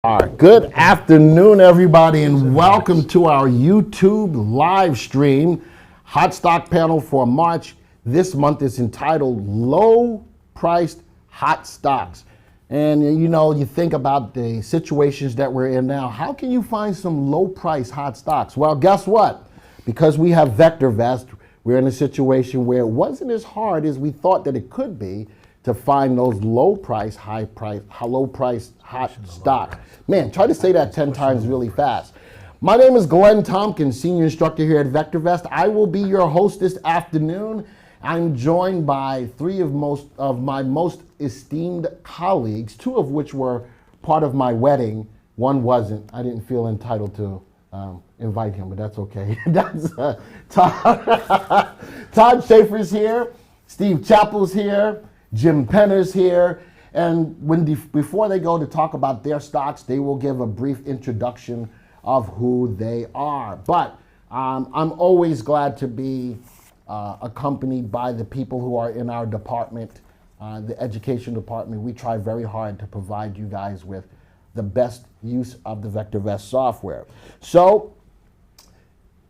All right. Good afternoon, everybody, and welcome to our YouTube live stream. Hot stock panel for March. This month is entitled Low Priced Hot Stocks. And you know, you think about the situations that we're in now. How can you find some low price hot stocks? Well, guess what? Because we have VectorVest, we're in a situation where it wasn't as hard as we thought that it could be to find those low price hot stock. Man, try to say that 10 times really fast. My name is Glenn Tompkins, senior instructor here at VectorVest. I will be your host this afternoon. I'm joined by three of my most esteemed colleagues, two of which were part of my wedding. One wasn't. I didn't feel entitled to invite him, but that's okay. That's Todd. Todd Schaefer's here. Steve Chappell's here. Jim Penner's here, and before they go to talk about their stocks, they will give a brief introduction of who they are. But I'm always glad to be accompanied by the people who are in our department, the education department. We try very hard to provide you guys with the best use of the VectorVest software. So,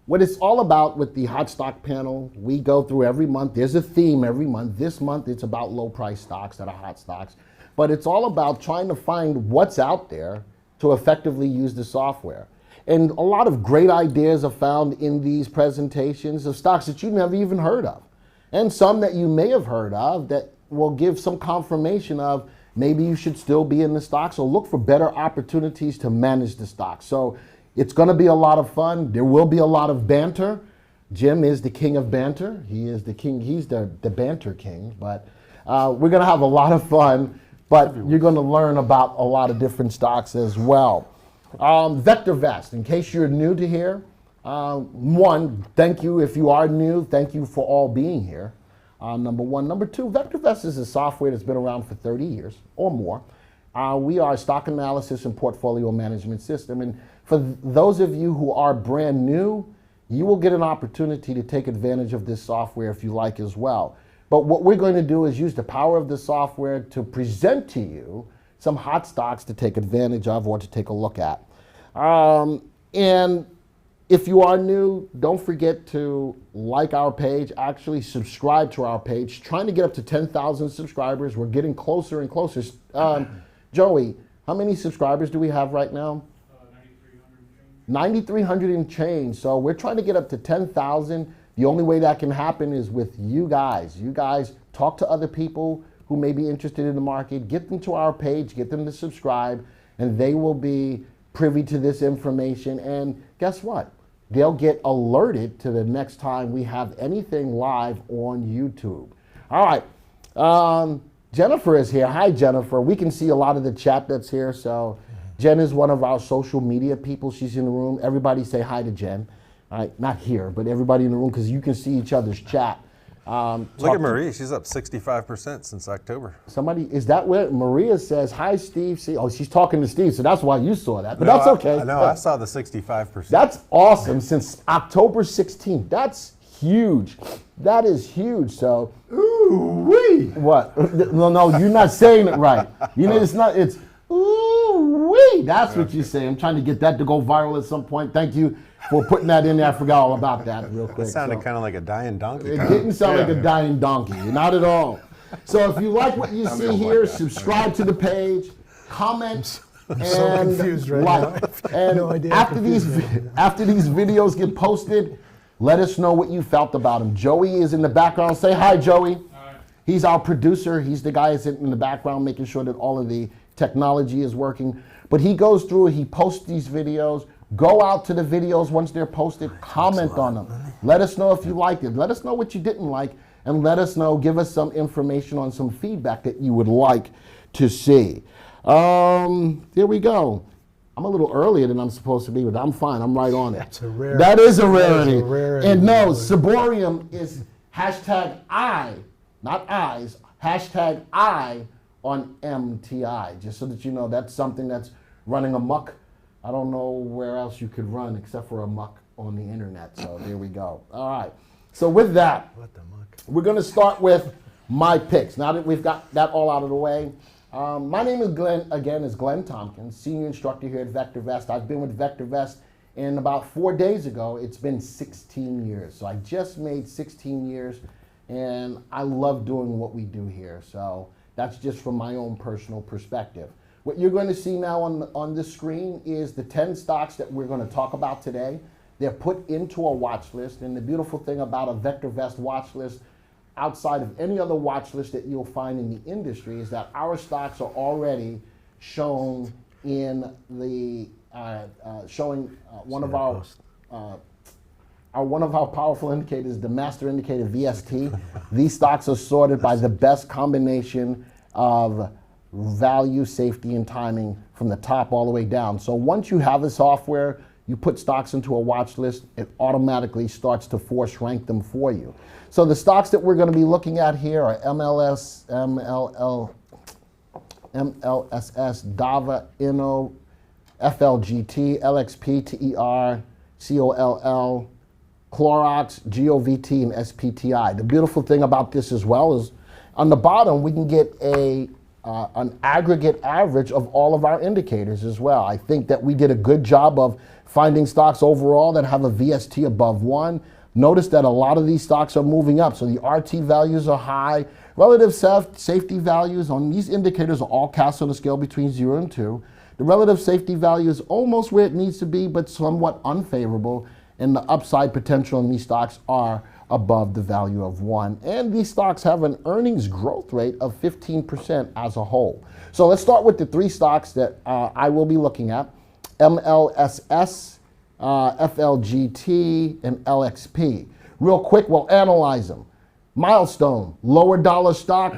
what it's all about with the hot stock panel, we go through every month. There's a theme every month. This month, it's about low price stocks that are hot stocks. But it's all about trying to find what's out there to effectively use the software. And a lot of great ideas are found in these presentations of stocks that you never even heard of. And some that you may have heard of that will give some confirmation of maybe you should still be in the stocks or look for better opportunities to manage the stocks. So it's going to be a lot of fun. There will be a lot of banter. Jim is the king of banter. He is the king. He's the banter king. But we're going to have a lot of fun. But you're going to learn about a lot of different stocks as well. VectorVest, in case you're new to here, one, thank you. If you are new, thank you for all being here. Number one. Number two, VectorVest is a software that's been around for 30 years or more. We are a stock analysis and portfolio management system. And for those of you who are brand new, you will get an opportunity to take advantage of this software if you like as well. But what we're going to do is use the power of the software to present to you some hot stocks to take advantage of or to take a look at. And if you are new, don't forget to like our page, actually subscribe to our page. Trying to get up to 10,000 subscribers. We're getting closer and closer. Joey, how many subscribers do we have right now? 9,300 and change. So we're trying to get up to 10,000. The only way that can happen is with you guys. You guys talk to other people who may be interested in the market, get them to our page, get them to subscribe, and they will be privy to this information. And guess what? They'll get alerted to the next time we have anything live on YouTube. All right. Jennifer is here. Hi, Jennifer. We can see a lot of the chat that's here. So Jen is one of our social media people. She's in the room. Everybody say hi to Jen. All right, not here, but everybody in the room because you can see each other's chat. Look at Marie. She's up 65% since October. Somebody, is that what Maria says? Hi, Steve. See, oh, she's talking to Steve, so that's why you saw that. But no, that's okay. I saw the 65%. That's awesome since October 16th. That's huge. That is huge. So, ooh wee. What? No, you're not saying it right. You know, it's not. It's ooh wee. That's what you say. I'm trying to get that to go viral at some point. Thank you for putting that in there. I forgot all about that real quick. It sounded kind of like a dying donkey. It didn't sound like a dying donkey. Not at all. So if you like what you see here, subscribe to the page, comment, and like. And after these videos get posted, let us know what you felt about them. Joey is in the background. Say hi, Joey. Hi. He's our producer. He's the guy that's in the background making sure that all of the technology is working. But he goes through, he posts these videos. Go out to the videos once they're posted, comment on them. Let us know if you liked it. Let us know what you didn't like, and let us know, give us some information on some feedback that you would like to see. There we go. I'm a little earlier than I'm supposed to be, but I'm fine. I'm right on it. That's a rarity. That is a rarity. And no, Ciborium is #I, not eyes, #I on MTI, just so that you know that's something that's running amok. I don't know where else you could run except for amok on the internet. So there we go. All right. So with that, we're going to start with my picks. Now that we've got that all out of the way, My name is Glenn Tompkins, senior instructor here at VectorVest. I've been with VectorVest, and about 4 days ago, it's been 16 years. So I just made 16 years, and I love doing what we do here. So that's just from my own personal perspective. What you're going to see now on this screen is the 10 stocks that we're going to talk about today. They're put into a watch list, and the beautiful thing about a VectorVest watch list, outside of any other watch list that you'll find in the industry, is that our stocks are already shown in the one of our powerful indicators, the master indicator VST. These stocks are sorted by the best combination of value, safety, and timing from the top all the way down. So once you have the software, you put stocks into a watch list, it automatically starts to force rank them for you. So the stocks that we're going to be looking at here are MLSS, DAVA, INNO, FLGT, LXP, TER, COLL, Clorox, GOVT, and SPTI. The beautiful thing about this as well is on the bottom we can get an aggregate average of all of our indicators as well. I think that we did a good job of finding stocks overall that have a VST above 1. Notice that a lot of these stocks are moving up, so the RT values are high. Relative safety values on these indicators are all cast on a scale between 0 and 2. The relative safety value is almost where it needs to be, but somewhat unfavorable, and the upside potential in these stocks are above the value of 1. And these stocks have an earnings growth rate of 15% as a whole. So let's start with the 3 stocks that I will be looking at: MLSS, FLGT, and LXP. Real quick, we'll analyze them. Milestone, lower dollar stock,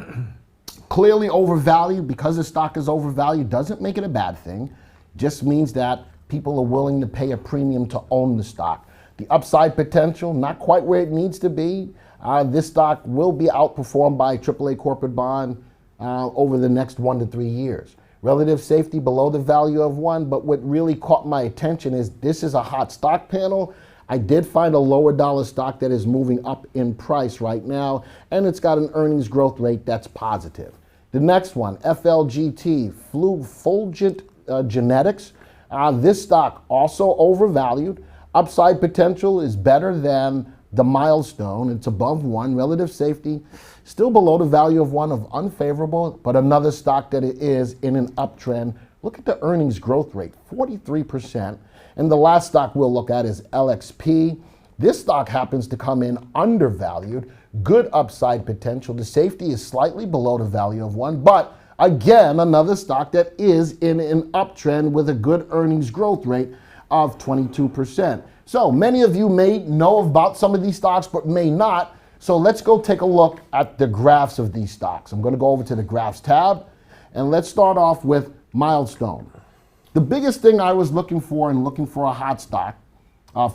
clearly overvalued. Because the stock is overvalued doesn't make it a bad thing. Just means that people are willing to pay a premium to own the stock. The upside potential, not quite where it needs to be. This stock will be outperformed by AAA corporate bond over the next 1 to 3 years. Relative safety below the value of 1, but what really caught my attention is this is a hot stock panel. I did find a lower dollar stock that is moving up in price right now, and it's got an earnings growth rate that's positive. The next one, FLGT, Fulgent Genetics. This stock also overvalued. Upside potential is better than the milestone. It's above 1. Relative safety, still below the value of 1 of unfavorable, but another stock that it is in an uptrend. Look at the earnings growth rate, 43%. And the last stock we'll look at is LXP. This stock happens to come in undervalued, good upside potential. The safety is slightly below the value of 1, but again, another stock that is in an uptrend with a good earnings growth rate of 22%. So many of you may know about some of these stocks, but may not. So let's go take a look at the graphs of these stocks. I'm going to go over to the graphs tab, and let's start off with Milestone. The biggest thing I was looking for a hot stock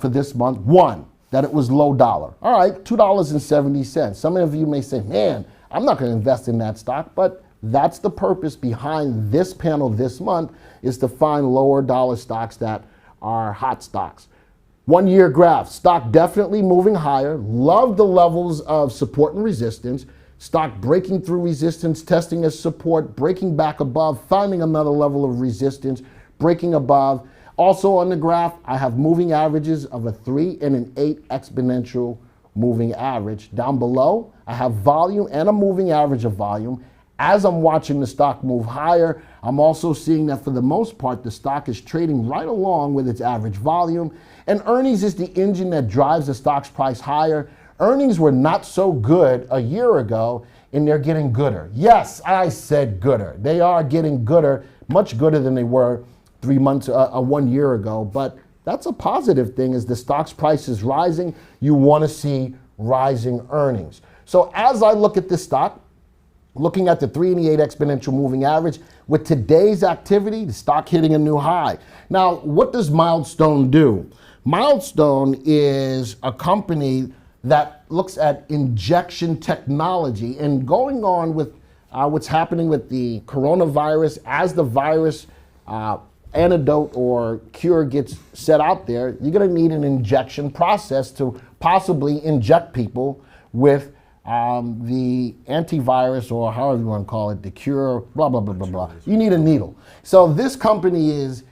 for this month, one, that it was low dollar. All right, $2.70. Some of you may say, man, I'm not going to invest in that stock, but that's the purpose behind this panel this month, is to find lower dollar stocks that are hot stocks. 1 year graph, stock definitely moving higher. Love the levels of support and resistance. Stock breaking through resistance, testing as support, breaking back above, finding another level of resistance, breaking above. Also on the graph, I have moving averages of a 3 and an 8 exponential moving average. Down below, I have volume and a moving average of volume. As I'm watching the stock move higher, I'm also seeing that for the most part, the stock is trading right along with its average volume. And earnings is the engine that drives the stock's price higher. Earnings were not so good a year ago, and they're getting gooder. Yes, I said gooder. They are getting gooder, much gooder than they were 1 year ago. But that's a positive thing. As the stock's price is rising, you want to see rising earnings. So as I look at this stock, looking at the 3 and the 8 exponential moving average, with today's activity, the stock hitting a new high. Now, what does Milestone do? Milestone is a company that looks at injection technology, and going on with what's happening with the coronavirus, as the virus antidote or cure gets set out there, you're going to need an injection process to possibly inject people with the antivirus, or however you want to call it, the cure, blah, blah, blah, blah, blah. You need a needle. So this company is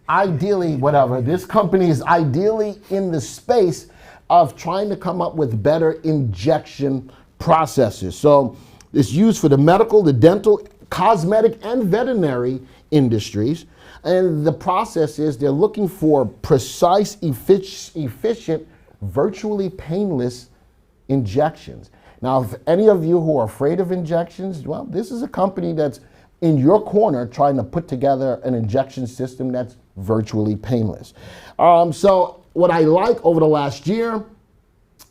ideally, whatever, this company is ideally in the space of trying to come up with better injection processes. So it's used for the medical, the dental, cosmetic, and veterinary industries. And the process is they're looking for precise, efficient, virtually painless injections. Now, if any of you who are afraid of injections, well, this is a company that's in your corner trying to put together an injection system that's virtually painless. So what I like over the last year,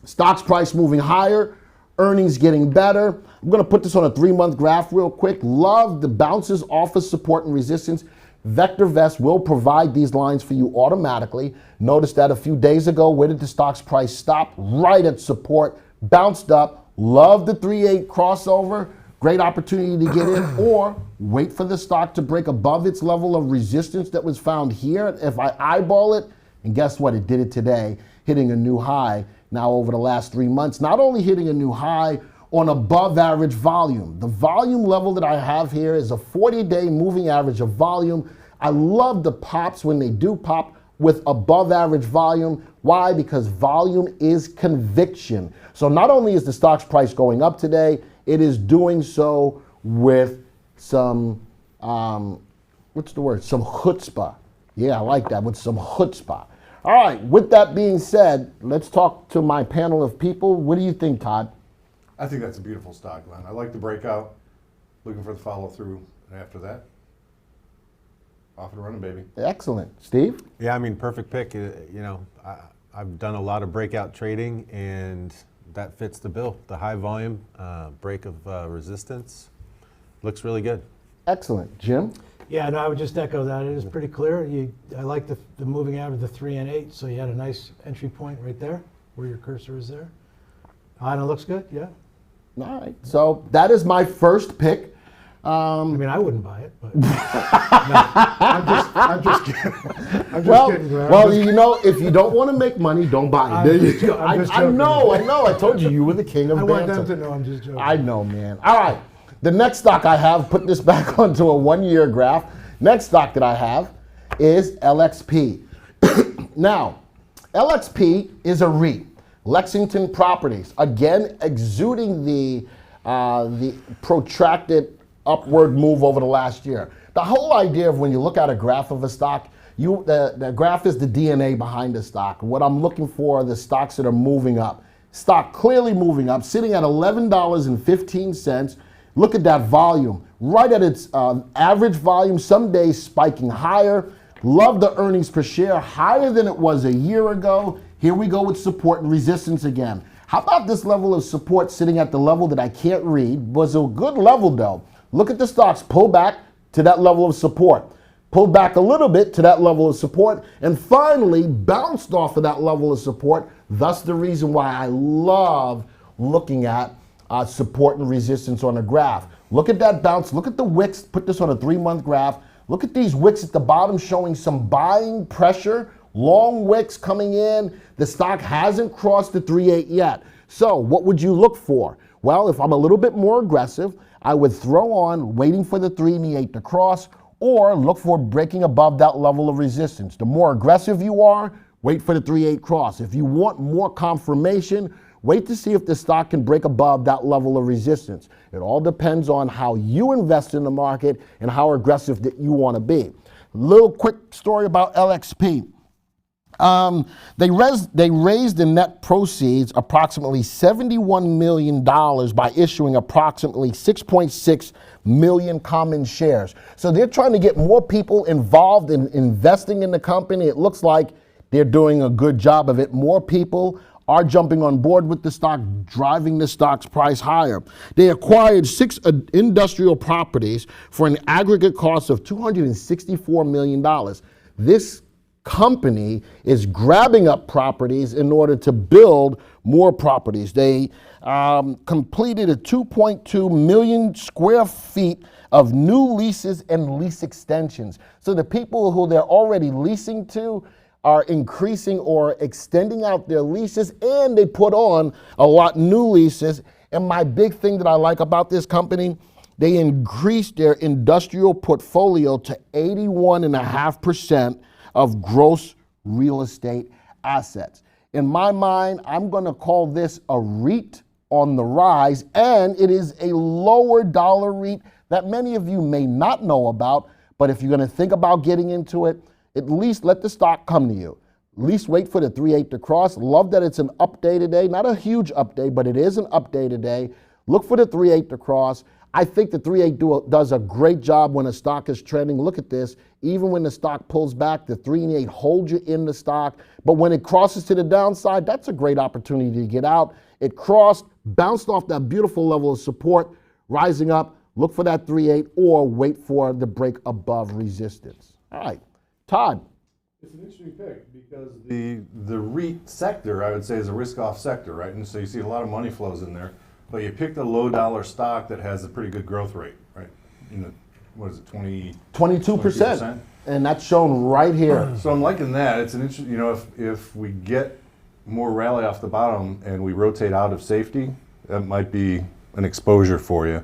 stocks price moving higher, earnings getting better. I'm going to put this on a 3-month graph real quick. Love the bounces off of support and resistance. VectorVest will provide these lines for you automatically. Notice that a few days ago, where did the stock's price stop? Right at support, bounced up. Love the 3-8 crossover. Great opportunity to get in, or wait for the stock to break above its level of resistance that was found here. If I eyeball it, and guess what? It did it today, hitting a new high now over the last 3 months. Not only hitting a new high on above average volume. The volume level that I have here is a 40-day moving average of volume. I love the pops when they do pop with above average volume. Why? Because volume is conviction. So not only is the stock's price going up today, it is doing so with some, what's the word? Some chutzpah. Yeah, I like that, with some chutzpah. All right, with that being said, let's talk to my panel of people. What do you think, Todd? I think that's a beautiful stock, Glenn. I like the breakout. Looking for the follow through after that. Off and running, baby. Excellent. Steve? Yeah, I mean, perfect pick. I've done a lot of breakout trading, and that fits the bill. The high volume, break of resistance, looks really good. Excellent. Jim? Yeah, no, I would just echo that. It is pretty clear. I like the moving average, the 3 and 8, so you had a nice entry point right there, where your cursor is there. And it looks good, yeah. All right. So that is my first pick. I mean, I wouldn't buy it, but no, I'm just kidding. I'm just kidding. Glenn. Well, you know, if you don't want to make money, don't buy it. I'm just I joking. know. I told you you were the king of I banter. want them to know I'm just joking. I know, man. All right. The next stock I have, put this back onto a 1-year graph. Next stock that I have is LXP. Now, LXP is a REIT. Lexington Properties, again, exuding the protracted upward move over the last year. The whole idea of when you look at a graph of a stock, the graph is the DNA behind the stock. What I'm looking for are the stocks that are moving up. Stock clearly moving up, sitting at $11.15. Look at that volume, right at its average volume, some days spiking higher. Love the earnings per share, higher than it was a year ago. Here we go with support and resistance again. How about this level of support sitting at the level that I can't read? Was a good level though. Look at the stocks pull back to that level of support. Pulled back a little bit to that level of support, and finally bounced off of that level of support. Thus the reason why I love looking at support and resistance on a graph. Look at that bounce. Look at the wicks. Put this on a 3-month graph. Look at these wicks at the bottom showing some buying pressure. Long wicks coming in. The stock hasn't crossed the 3.8 yet. So what would you look for? Well, if I'm a little bit more aggressive, I would throw on waiting for the 3 and the 8 to cross, or look for breaking above that level of resistance. The more aggressive you are, wait for the 3.8 cross. If you want more confirmation, wait to see if the stock can break above that level of resistance. It all depends on how you invest in the market and how aggressive that you want to be. Little quick story about LXP. They raised the net proceeds approximately $71 million by issuing approximately 6.6 million common shares. So they're trying to get more people involved in investing in the company. It looks like they're doing a good job of it. More people are jumping on board with the stock, driving the stock's price higher. They acquired 6 industrial properties for an aggregate cost of $264 million. This company is grabbing up properties in order to build more properties. They completed a 2.2 million square feet of new leases and lease extensions. So the people who they're already leasing to are increasing or extending out their leases, and they put on a lot new leases And my big thing that I like about this company, they increased their industrial portfolio to 81.5% of gross real estate assets. In my mind, I'm going to call this a REIT on the rise, and it is a lower dollar REIT that many of you may not know about, but if you're going to think about getting into it, at least let the stock come to you. At least wait for the 3.8 to cross. Love that it's an update today. Not a huge update, but it is an update today. Look for the 3.8 to cross. I think the 3.8 does a great job when a stock is trending. Look at this. Even when the stock pulls back, the 3.8 holds you in the stock. But when it crosses to the downside, that's a great opportunity to get out. It crossed, bounced off that beautiful level of support, rising up. Look for that 3.8 or wait for the break above resistance. All right, Todd. It's an interesting pick because the REIT sector, I would say, is a risk-off sector, right? And so you see a lot of money flows in there, but you picked a low-dollar stock that has a pretty good growth rate, right? What is it, 22%. And that's shown right here. So I'm liking that. It's an interesting, if we get more rally off the bottom and we rotate out of safety, that might be an exposure for you.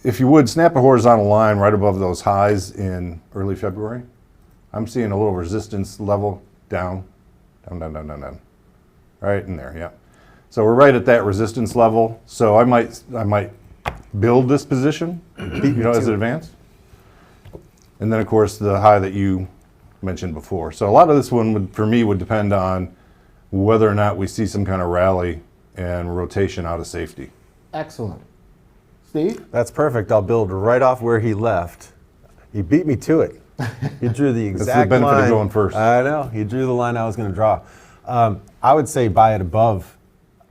If you would, snap a horizontal line right above those highs in early February. I'm seeing a little resistance level down. Right in there, yeah. So we're right at that resistance level. So I might build this position, as it advances. And then of course the high that you mentioned before. So a lot of this one for me would depend on whether or not we see some kind of rally and rotation out of safety. Excellent. Steve? That's perfect. I'll build right off where he left. He beat me to it. He drew the exact That's the benefit line. of going first. I know. He drew the line I was going to draw. I would say buy it above,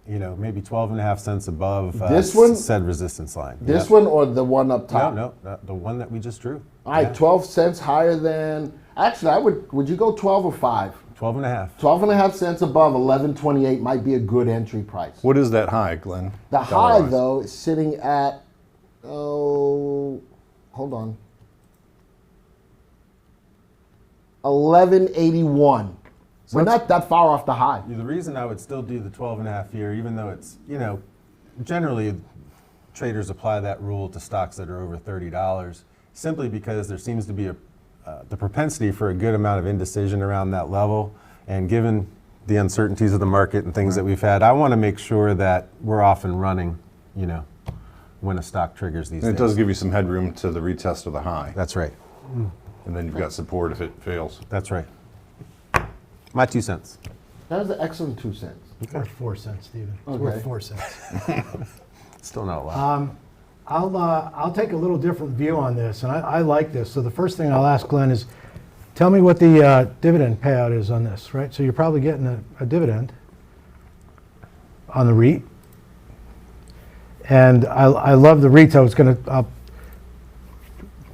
maybe 12.5 cents above This one? said resistance line. This one or the one up top? No, the one that we just drew. All right, 12 cents higher than, actually, would you go 12 or 5? 12.5. 12.5 cents above 11.28 might be a good entry price. What is that high, Glenn? The high, though, is sitting at, hold on, 11.81. We're not that far off the high. The reason I would still do the 12.5 here, even though it's, generally traders apply that rule to stocks that are over $30, simply because there seems to be the propensity for a good amount of indecision around that level. And given the uncertainties of the market and things that we've had, I want to make sure that we're off and running, when a stock triggers these And things. it does give you some headroom to the retest of the high. That's right. And then you've got support if it fails. That's right. My 2 cents. That was an excellent 2 cents. It's worth 4 cents, Stephen. It's Okay. worth 4 cents. Still not a lot. I'll take a little different view on this, and I like this. So the first thing I'll ask Glenn is, tell me what the dividend payout is on this, right? So you're probably getting a dividend on the REIT. And I love the REITs.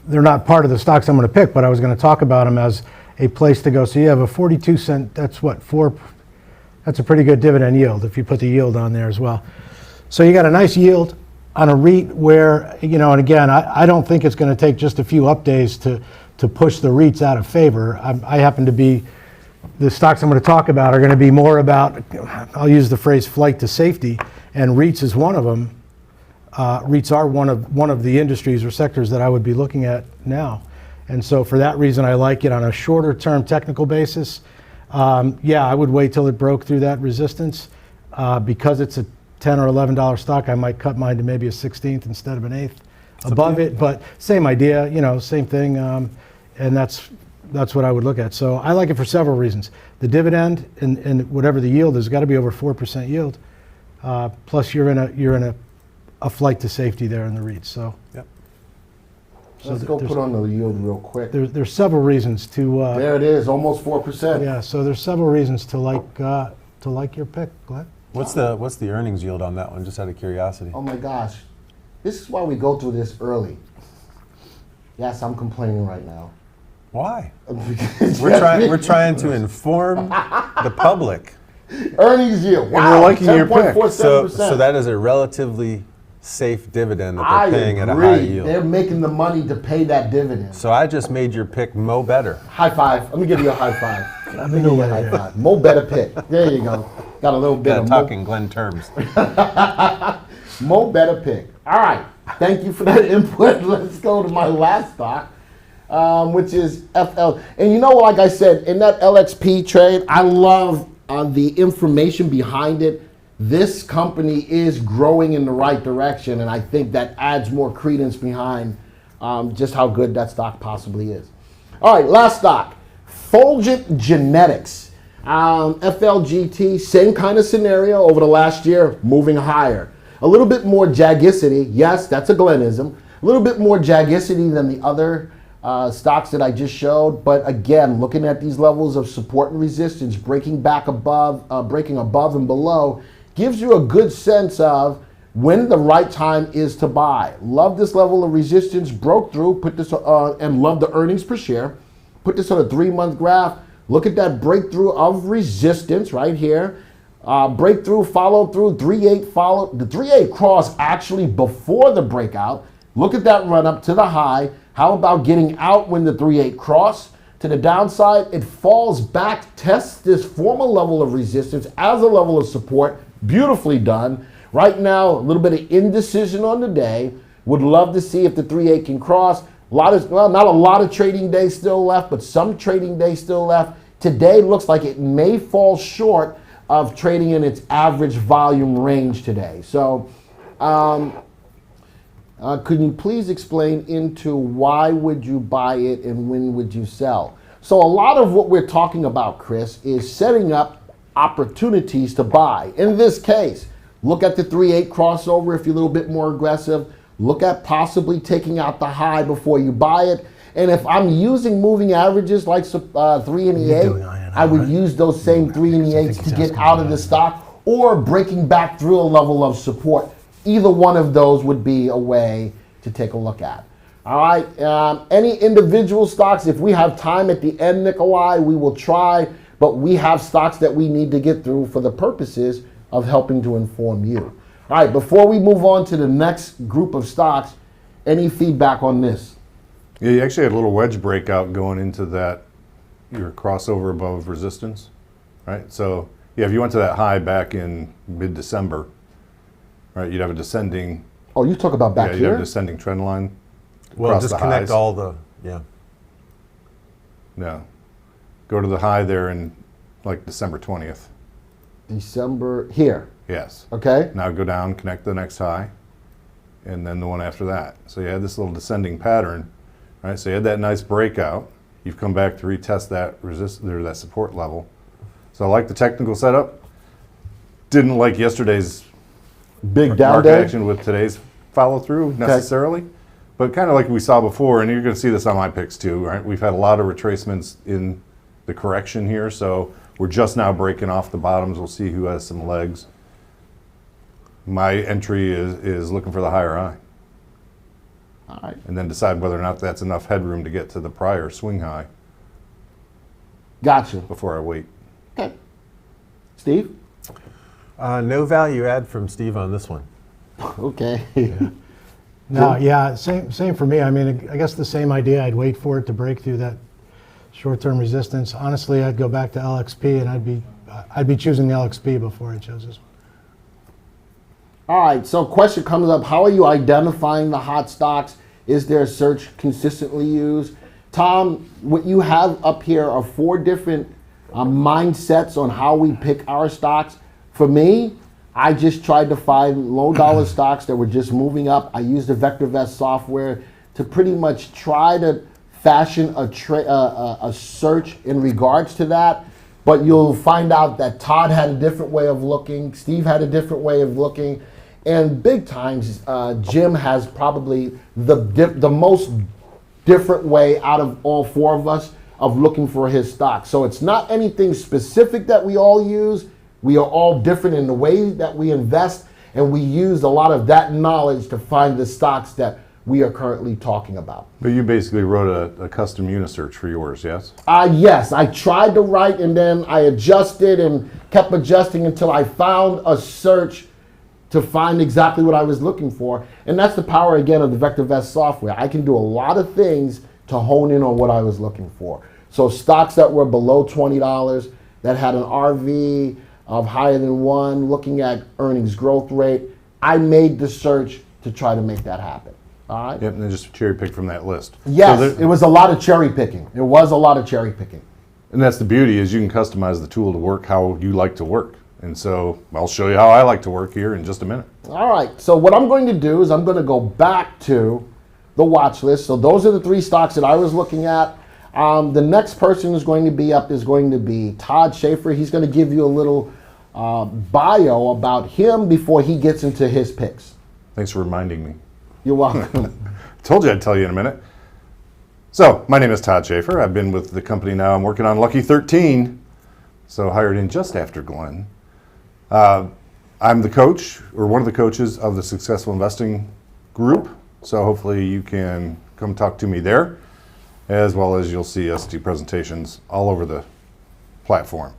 They're not part of the stocks I'm going to pick, but I was going to talk about them as a place to go. So you have a 42 cent, that's what, that's a pretty good dividend yield if you put the yield on there as well. So you got a nice yield on a REIT where, and again, I don't think it's going to take just a few up days to push the REITs out of favor. I happen to be, the stocks I'm going to talk about are going to be more about, I'll use the phrase flight to safety, and REITs is one of them. REITs are one of the industries or sectors that I would be looking at now. And so for that reason, I like it on a shorter term technical basis. I would wait till it broke through that resistance. Because it's a $10 or $11 stock, I might cut mine to maybe a 16th instead of an 8th above it. But same idea, same thing. And that's what I would look at. So I like it for several reasons. The dividend and whatever the yield has got to be over 4% yield. Plus you're in a flight to safety there in the REITs. So, Yep. Let's go put on the yield real quick. There's several reasons to. There it is, almost 4%. Yeah, so there's several reasons to like your pick, Glenn. What's the earnings yield on that one, just out of curiosity? Oh my gosh. This is why we go through this early. Yes, I'm complaining right now. Why? We're trying to inform the public. Earnings yield. Wow, we're liking your pick. 10.47%. So that is a relatively safe dividend that they're paying at a high yield. They're making the money to pay that dividend. So I just made your pick Mo better. High five. Let me give you a high five. Let me give you a high five. Mo better pick. There you go. Got a little bit of Talking Glenn terms. Mo better pick. All right. Thank you for that input. Let's go to my last stock, which is FL. And you know, like I said, in that LXP trade, I love the information behind it. This company is growing in the right direction, and I think that adds more credence behind just how good that stock possibly is. All right, last stock, Fulgent Genetics. FLGT, same kind of scenario over the last year, moving higher. A little bit more jaggicity. Yes, that's a Glenism. A little bit more jaggicity than the other stocks that I just showed. But again, looking at these levels of support and resistance, breaking above and below, gives you a good sense of when the right time is to buy. Love this level of resistance, broke through, put this and love the earnings per share. Put this on a 3-month graph. Look at that breakthrough of resistance right here. Breakthrough, follow through, 3-8 follow. The 3-8 cross actually before the breakout. Look at that run up to the high. How about getting out when the 3-8 cross? To the downside, it falls back, tests this former level of resistance as a level of support. Beautifully done. Right now, a little bit of indecision on the day. Would love to see if the 3-8 can cross. Not a lot of trading days still left, but some trading days still left. Today looks like it may fall short of trading in its average volume range today. So could you please explain into why would you buy it and when would you sell? So a lot of what we're talking about, Chris, is setting up opportunities to buy. In this case, look at the 3-8 crossover if you're a little bit more aggressive. Look at possibly taking out the high before you buy it. And if I'm using moving averages like 3 and the 8, I would use those same 3 and the 8s to get out of the stock or breaking back through a level of support. Either one of those would be a way to take a look at. All right, any individual stocks, if we have time at the end, Nikolai, we will try, but we have stocks that we need to get through for the purposes of helping to inform you. All right, before we move on to the next group of stocks, any feedback on this? Yeah, you actually had a little wedge breakout going into that, your crossover above resistance, right? So, yeah, if you went to that high back in mid-December, right, you'd have a descending. Oh, you talk about back you'd here? have a descending trend line. Well, across just the connect highs. all the, yeah. No. Go to the high there in like December 20th. December, here, Yes. okay? Now go down, connect the next high, and then the one after that. So you had this little descending pattern, right? So you had that nice breakout. You've come back to retest that that support level. So I like the technical setup. Didn't like yesterday's Big down market day? action with today's follow through necessarily, but kind of like we saw before, and you're going to see this on my picks too, right? We've had a lot of retracements in the correction here, so we're just now breaking off the bottoms. We'll see who has some legs. My entry is looking for the higher high. All right, And then decide whether or not that's enough headroom to get to the prior swing high gotcha. before I wait. Okay. Steve? No value add from Steve on this one. Okay. No, yeah, same for me. I mean, I guess the same idea. I'd wait for it to break through that short-term resistance. Honestly, I'd go back to LXP, and I'd be choosing the LXP before I chose this one. All right, so question comes up. How are you identifying the hot stocks? Is there a search consistently used? Tom, what you have up here are 4 different mindsets on how we pick our stocks. For me, I just tried to find low dollar stocks that were just moving up. I used the VectorVest software to pretty much try to fashion a search in regards to that. But you'll find out that Todd had a different way of looking. Steve had a different way of looking. And big times, Jim has probably the most different way out of all 4 of us of looking for his stock. So it's not anything specific that we all use. We are all different in the way that we invest, and we use a lot of that knowledge to find the stocks that we are currently talking about. But you basically wrote a custom unisearch for yours, yes? Yes, I tried to write and then I adjusted and kept adjusting until I found a search to find exactly what I was looking for. And that's the power, again, of the VectorVest software. I can do a lot of things to hone in on what I was looking for. So stocks that were below $20, that had an RV of higher than 1, looking at earnings growth rate, I made the search to try to make that happen. All right? Yep, and then just cherry pick from that list. Yes, So there- it was a lot of cherry picking. It was a lot of cherry picking. and that's the beauty, is you can customize the tool to work how you like to work. And so I'll show you how I like to work here in just a minute. All right, so what I'm going to do is I'm going to go back to the watch list. So those are the 3 stocks that I was looking at. The next person who's going to be up is going to be Todd Schaefer. He's going to give you a little bio about him before he gets into his picks. Thanks for reminding me. You're welcome. Told you I'd tell you in a minute. So, my name is Todd Schaefer. I've been with the company now. I'm working on Lucky 13, so hired in just after Glenn. I'm the coach, or one of the coaches of the Successful Investing group, so hopefully you can come talk to me there, as well as you'll see us do presentations all over the platform.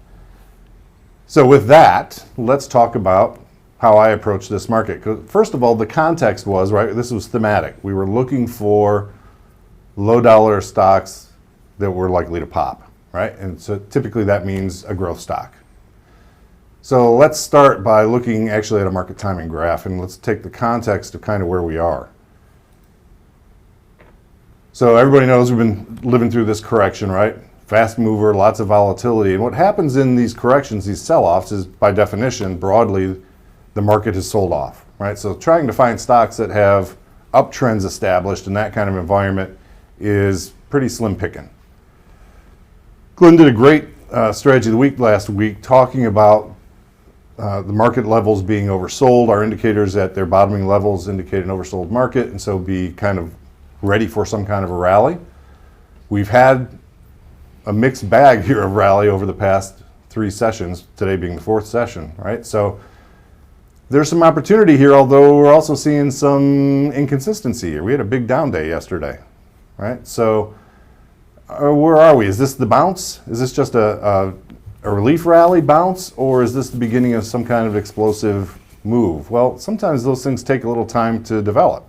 So with that, let's talk about how I approach this market. 'Cause first of all, the context was, right, this was thematic. We were looking for low dollar stocks that were likely to pop, right? And so typically that means a growth stock. So let's start by looking actually at a market timing graph, and let's take the context of kind of where we are. So everybody knows we've been living through this correction, right? Fast mover, lots of volatility. And what happens in these corrections, these sell-offs, is by definition, broadly, the market has sold off, right? So trying to find stocks that have uptrends established in that kind of environment is pretty slim picking. Glenn did a great strategy of the week last week talking about the market levels being oversold. Our indicators at their bottoming levels indicate an oversold market, and so be kind of ready for some kind of a rally. We've had a mixed bag here of rally over the past 3 sessions, today being the 4th session, right? So there's some opportunity here, although we're also seeing some inconsistency here. We had a big down day yesterday, right? So where are we? Is this the bounce? Is this just a relief rally bounce, or is this the beginning of some kind of explosive move? Well, sometimes those things take a little time to develop.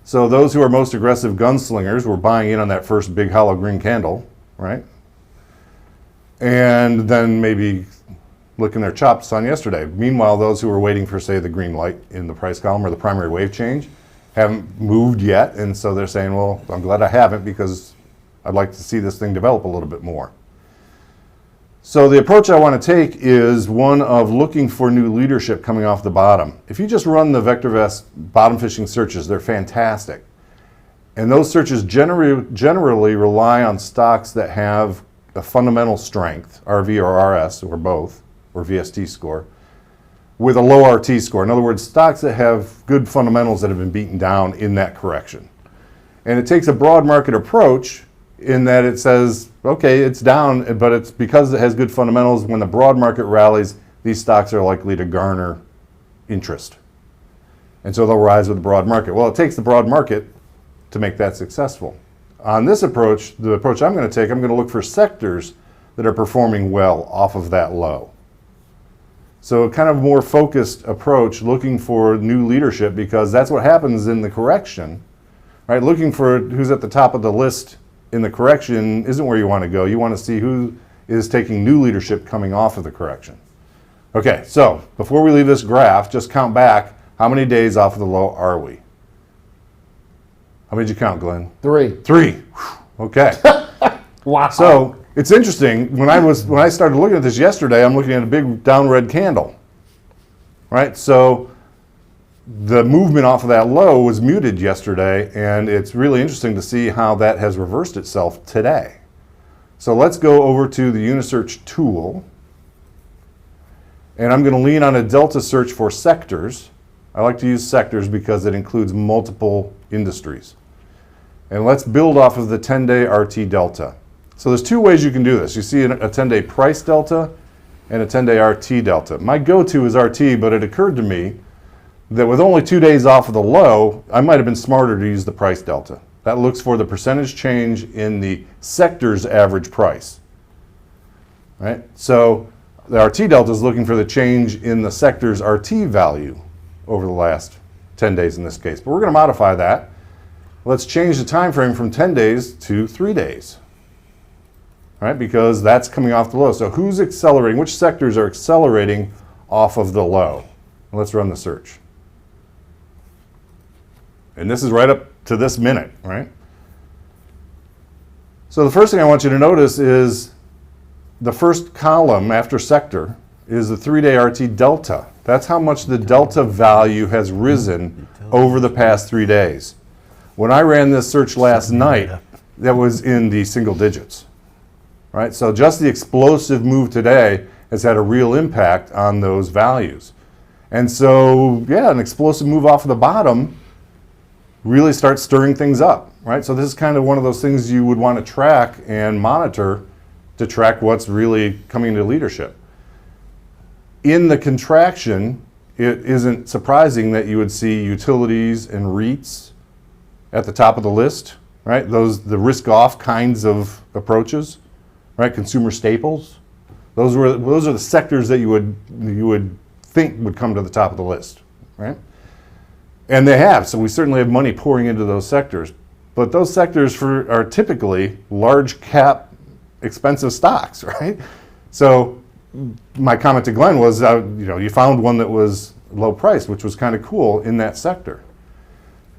So those who are most aggressive gunslingers were buying in on that first big hollow green candle, right? And then maybe licking their chops on yesterday. Meanwhile, those who were waiting for, say, the green light in the price column or the primary wave change haven't moved yet, and so they're saying, well, I'm glad I haven't because I'd like to see this thing develop a little bit more. So the approach I want to take is one of looking for new leadership coming off the bottom. If you just run the VectorVest bottom fishing searches, they're fantastic. And those searches generally rely on stocks that have a fundamental strength, RV or RS, or both, or VST score, with a low RT score. In other words, stocks that have good fundamentals that have been beaten down in that correction. And it takes a broad market approach in that it says, okay, it's down, but it's because it has good fundamentals. When the broad market rallies, these stocks are likely to garner interest. And so they'll rise with the broad market. Well, it takes the broad market to make that successful. On this approach, the approach I'm going to take, I'm going to look for sectors that are performing well off of that low. So a kind of more focused approach, looking for new leadership, because that's what happens in the correction, right? Looking for who's at the top of the list in the correction isn't where you want to go. You want to see who is taking new leadership coming off of the correction. Okay, so before we leave this graph, just count back. How many days off of the low are we? How many did you count, Glenn? 3. 3. Whew. Okay. Wow. So it's interesting. When I started looking at this yesterday, I'm looking at a big down red candle, right? So the movement off of that low was muted yesterday, and it's really interesting to see how that has reversed itself today. So let's go over to the Unisearch tool, and I'm going to lean on a delta search for sectors. I like to use sectors because it includes multiple industries. And let's build off of the 10-day RT delta. So there's 2 ways you can do this. You see a 10-day price delta and a 10-day RT delta. My go-to is RT, but it occurred to me that with only 2 days off of the low, I might have been smarter to use the price delta. That looks for the percentage change in the sector's average price, right? So the RT delta is looking for the change in the sector's RT value over the last 10 days in this case. But we're going to modify that. Let's change the time frame from 10 days to 3 days, right? Because that's coming off the low. So who's accelerating? Which sectors are accelerating off of the low? Let's run the search. And this is right up to this minute, right? So the first thing I want you to notice is the first column after sector is the 3-day RT delta. That's how much the delta value has risen over the past 3 days. When I ran this search last night, that was in the single digits, right? So just the explosive move today has had a real impact on those values. And so, yeah, an explosive move off of the bottom really starts stirring things up, right? So this is kind of one of those things you would want to track and monitor to track what's really coming to leadership. In the contraction, it isn't surprising that you would see utilities and REITs at the top of the list, right? The risk-off kinds of approaches, right? Consumer staples. Those are the sectors that you would think would come to the top of the list, right? And they have, so we certainly have money pouring into those sectors. But those sectors are typically large cap, expensive stocks, right? So my comment to Glenn was, you found one that was low price, which was kind of cool in that sector.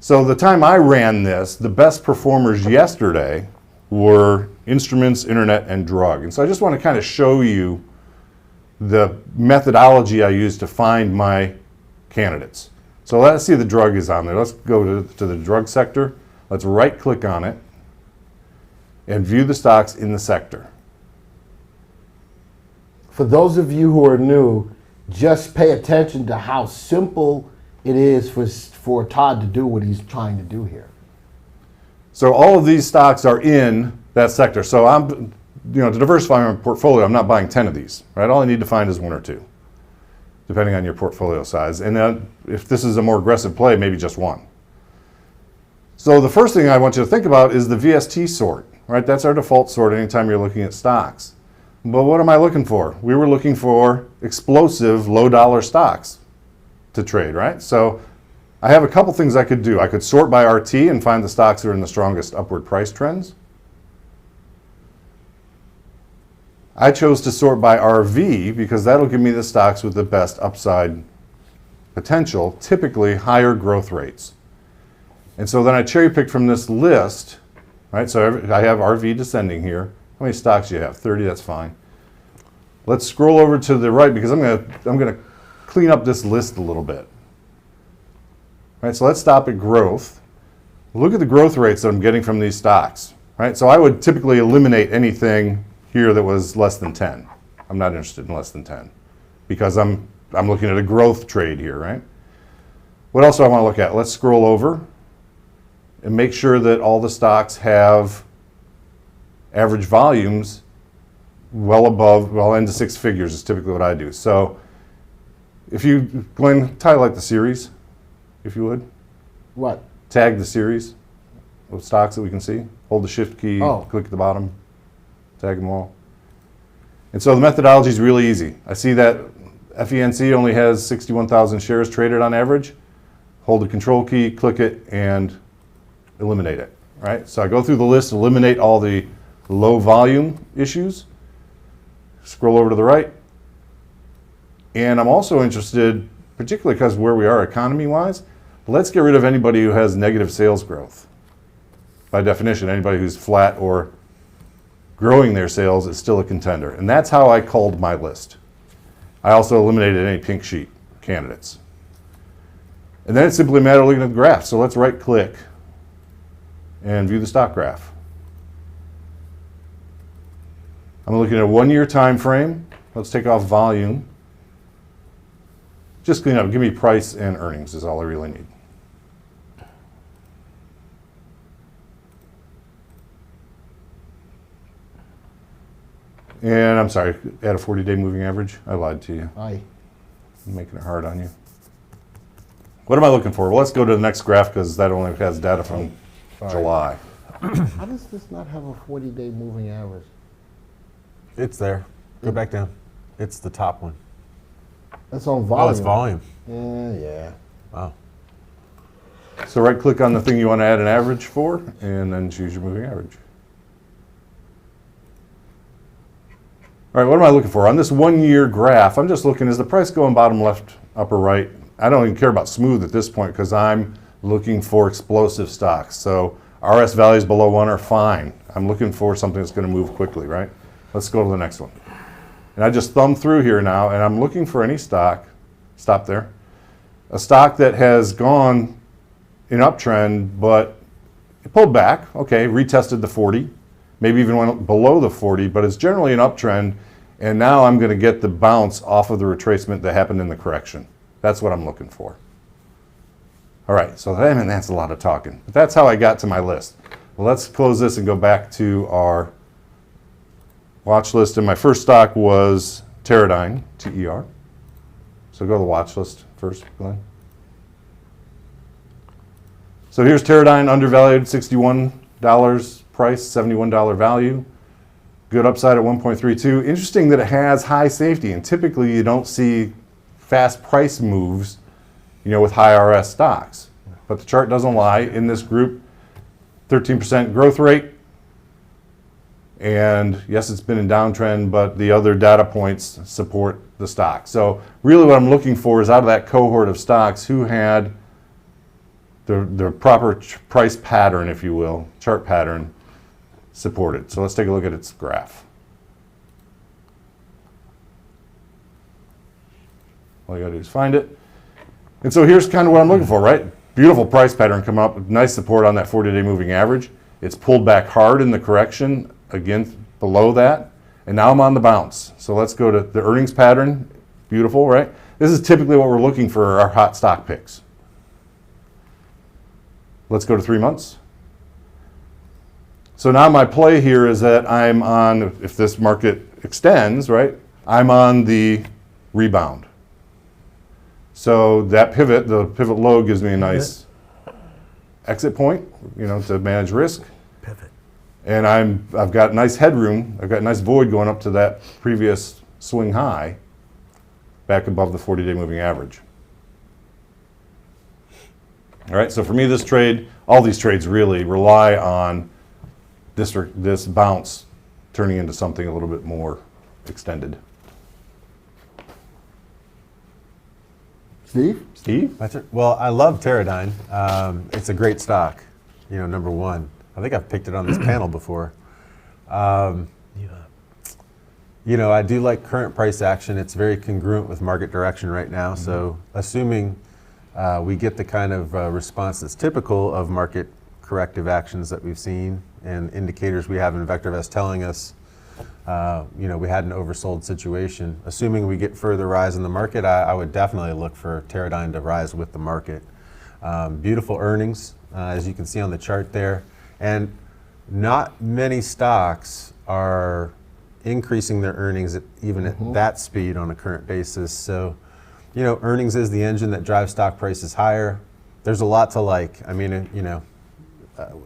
So the time I ran this, the best performers yesterday were instruments, internet, and drug. And so I just want to kind of show you the methodology I use to find my candidates. So let's see the drug is on there. Let's go to the drug sector. Let's right click on it and view the stocks in the sector. For those of you who are new, just pay attention to how simple it is for Todd to do what he's trying to do here. So all of these stocks are in that sector. So to diversify my portfolio, I'm not buying 10 of these, right? All I need to find is 1 or 2, depending on your portfolio size. And then if this is a more aggressive play, maybe just 1. So the first thing I want you to think about is the VST sort, right? That's our default sort anytime you're looking at stocks. But what am I looking for? We were looking for explosive, low dollar stocks to trade, right? So I have a couple things I could do. I could sort by RT and find the stocks that are in the strongest upward price trends. I chose to sort by RV because that'll give me the stocks with the best upside potential, typically higher growth rates. And so then I cherry picked from this list, right? So I have RV descending here. How many stocks do you have? 30, that's fine. Let's scroll over to the right because I'm gonna clean up this list a little bit. Right, so let's stop at growth. Look at the growth rates that I'm getting from these stocks, right? So I would typically eliminate anything here that was less than 10. I'm not interested in less than 10 because I'm looking at a growth trade here, right? What else do I want to look at? Let's scroll over and make sure that all the stocks have average volumes well into 6 figures is typically what I do. So if you, Glenn, highlight the series, if you would. What? Tag the series of stocks that we can see. Hold the shift key, click at the bottom, tag them all. And so the methodology is really easy. I see that FENC only has 61,000 shares traded on average. Hold the control key, click it, and eliminate it, right? So I go through the list, eliminate all the low volume issues, scroll over to the right, and I'm also interested, particularly because where we are economy-wise, let's get rid of anybody who has negative sales growth. By definition, anybody who's flat or growing their sales is still a contender. And that's how I culled my list. I also eliminated any pink sheet candidates. And then it's simply a matter of looking at the graph. So let's right-click and view the stock graph. I'm looking at a 1-year time frame. Let's take off volume. Just clean up. Give me price and earnings is all I really need. And I'm sorry, add a 40-day moving average. I lied to you. Aye. I'm making it hard on you. What am I looking for? Well, let's go to the next graph because that only has data from July. How does this not have a 40-day moving average? It's there. Go back down. It's the top one. That's on volume. Oh, it's volume. Yeah. Wow. So right-click on the thing you want to add an average for, and then choose your moving average. All right, what am I looking for? On this 1-year graph, I'm just looking, is the price going bottom left, upper right? I don't even care about smooth at this point because I'm looking for explosive stocks. So RS values below 1 are fine. I'm looking for something that's going to move quickly, right? Let's go to the next one. And I just thumb through here now, and I'm looking for any stock, stop there, a stock that has gone in uptrend, but it pulled back, okay, retested the 40, maybe even went below the 40, but it's generally an uptrend, and now I'm going to get the bounce off of the retracement that happened in the correction. That's what I'm looking for. All right, so that's a lot of talking, but that's how I got to my list. Well, let's close this and go back to our watch list, and my first stock was Teradyne, TER. So go to the watch list first, Glenn. So here's Teradyne, undervalued, $61 price, $71 value. Good upside at 1.32. Interesting that it has high safety, and typically you don't see fast price moves, with high RS stocks. But the chart doesn't lie. In this group, 13% growth rate. And yes, it's been in downtrend, but the other data points support the stock. So really what I'm looking for is out of that cohort of stocks who had the proper price pattern, if you will, chart pattern supported. So let's take a look at its graph. All you gotta do is find it. And so here's kind of what I'm looking for, right? Beautiful price pattern coming up with nice support on that 40-day moving average. It's pulled back hard in the correction, again, below that. And now I'm on the bounce. So let's go to the earnings pattern. Beautiful, right? This is typically what we're looking for our hot stock picks. Let's go to 3 months. So now my play here is that I'm on, if this market extends, right, I'm on the rebound. So that pivot, the pivot low gives me a nice exit point, to manage risk. Pivot. And I've got nice headroom. I've got a nice void going up to that previous swing high, back above the 40-day moving average. All right, so for me, this trade, all these trades really rely on this bounce turning into something a little bit more extended. Steve? That's it. Well, I love Teradyne. It's a great stock, number one. I think I've picked it on this panel before. I do like current price action. It's very congruent with market direction right now. Mm-hmm. So assuming we get the kind of response that's typical of market corrective actions that we've seen and indicators we have in VectorVest telling us, we had an oversold situation. Assuming we get further rise in the market, I would definitely look for Teradyne to rise with the market. Beautiful earnings, as you can see on the chart there. And not many stocks are increasing their earnings at that speed on a current basis. So, earnings is the engine that drives stock prices higher. There's a lot to like. I mean,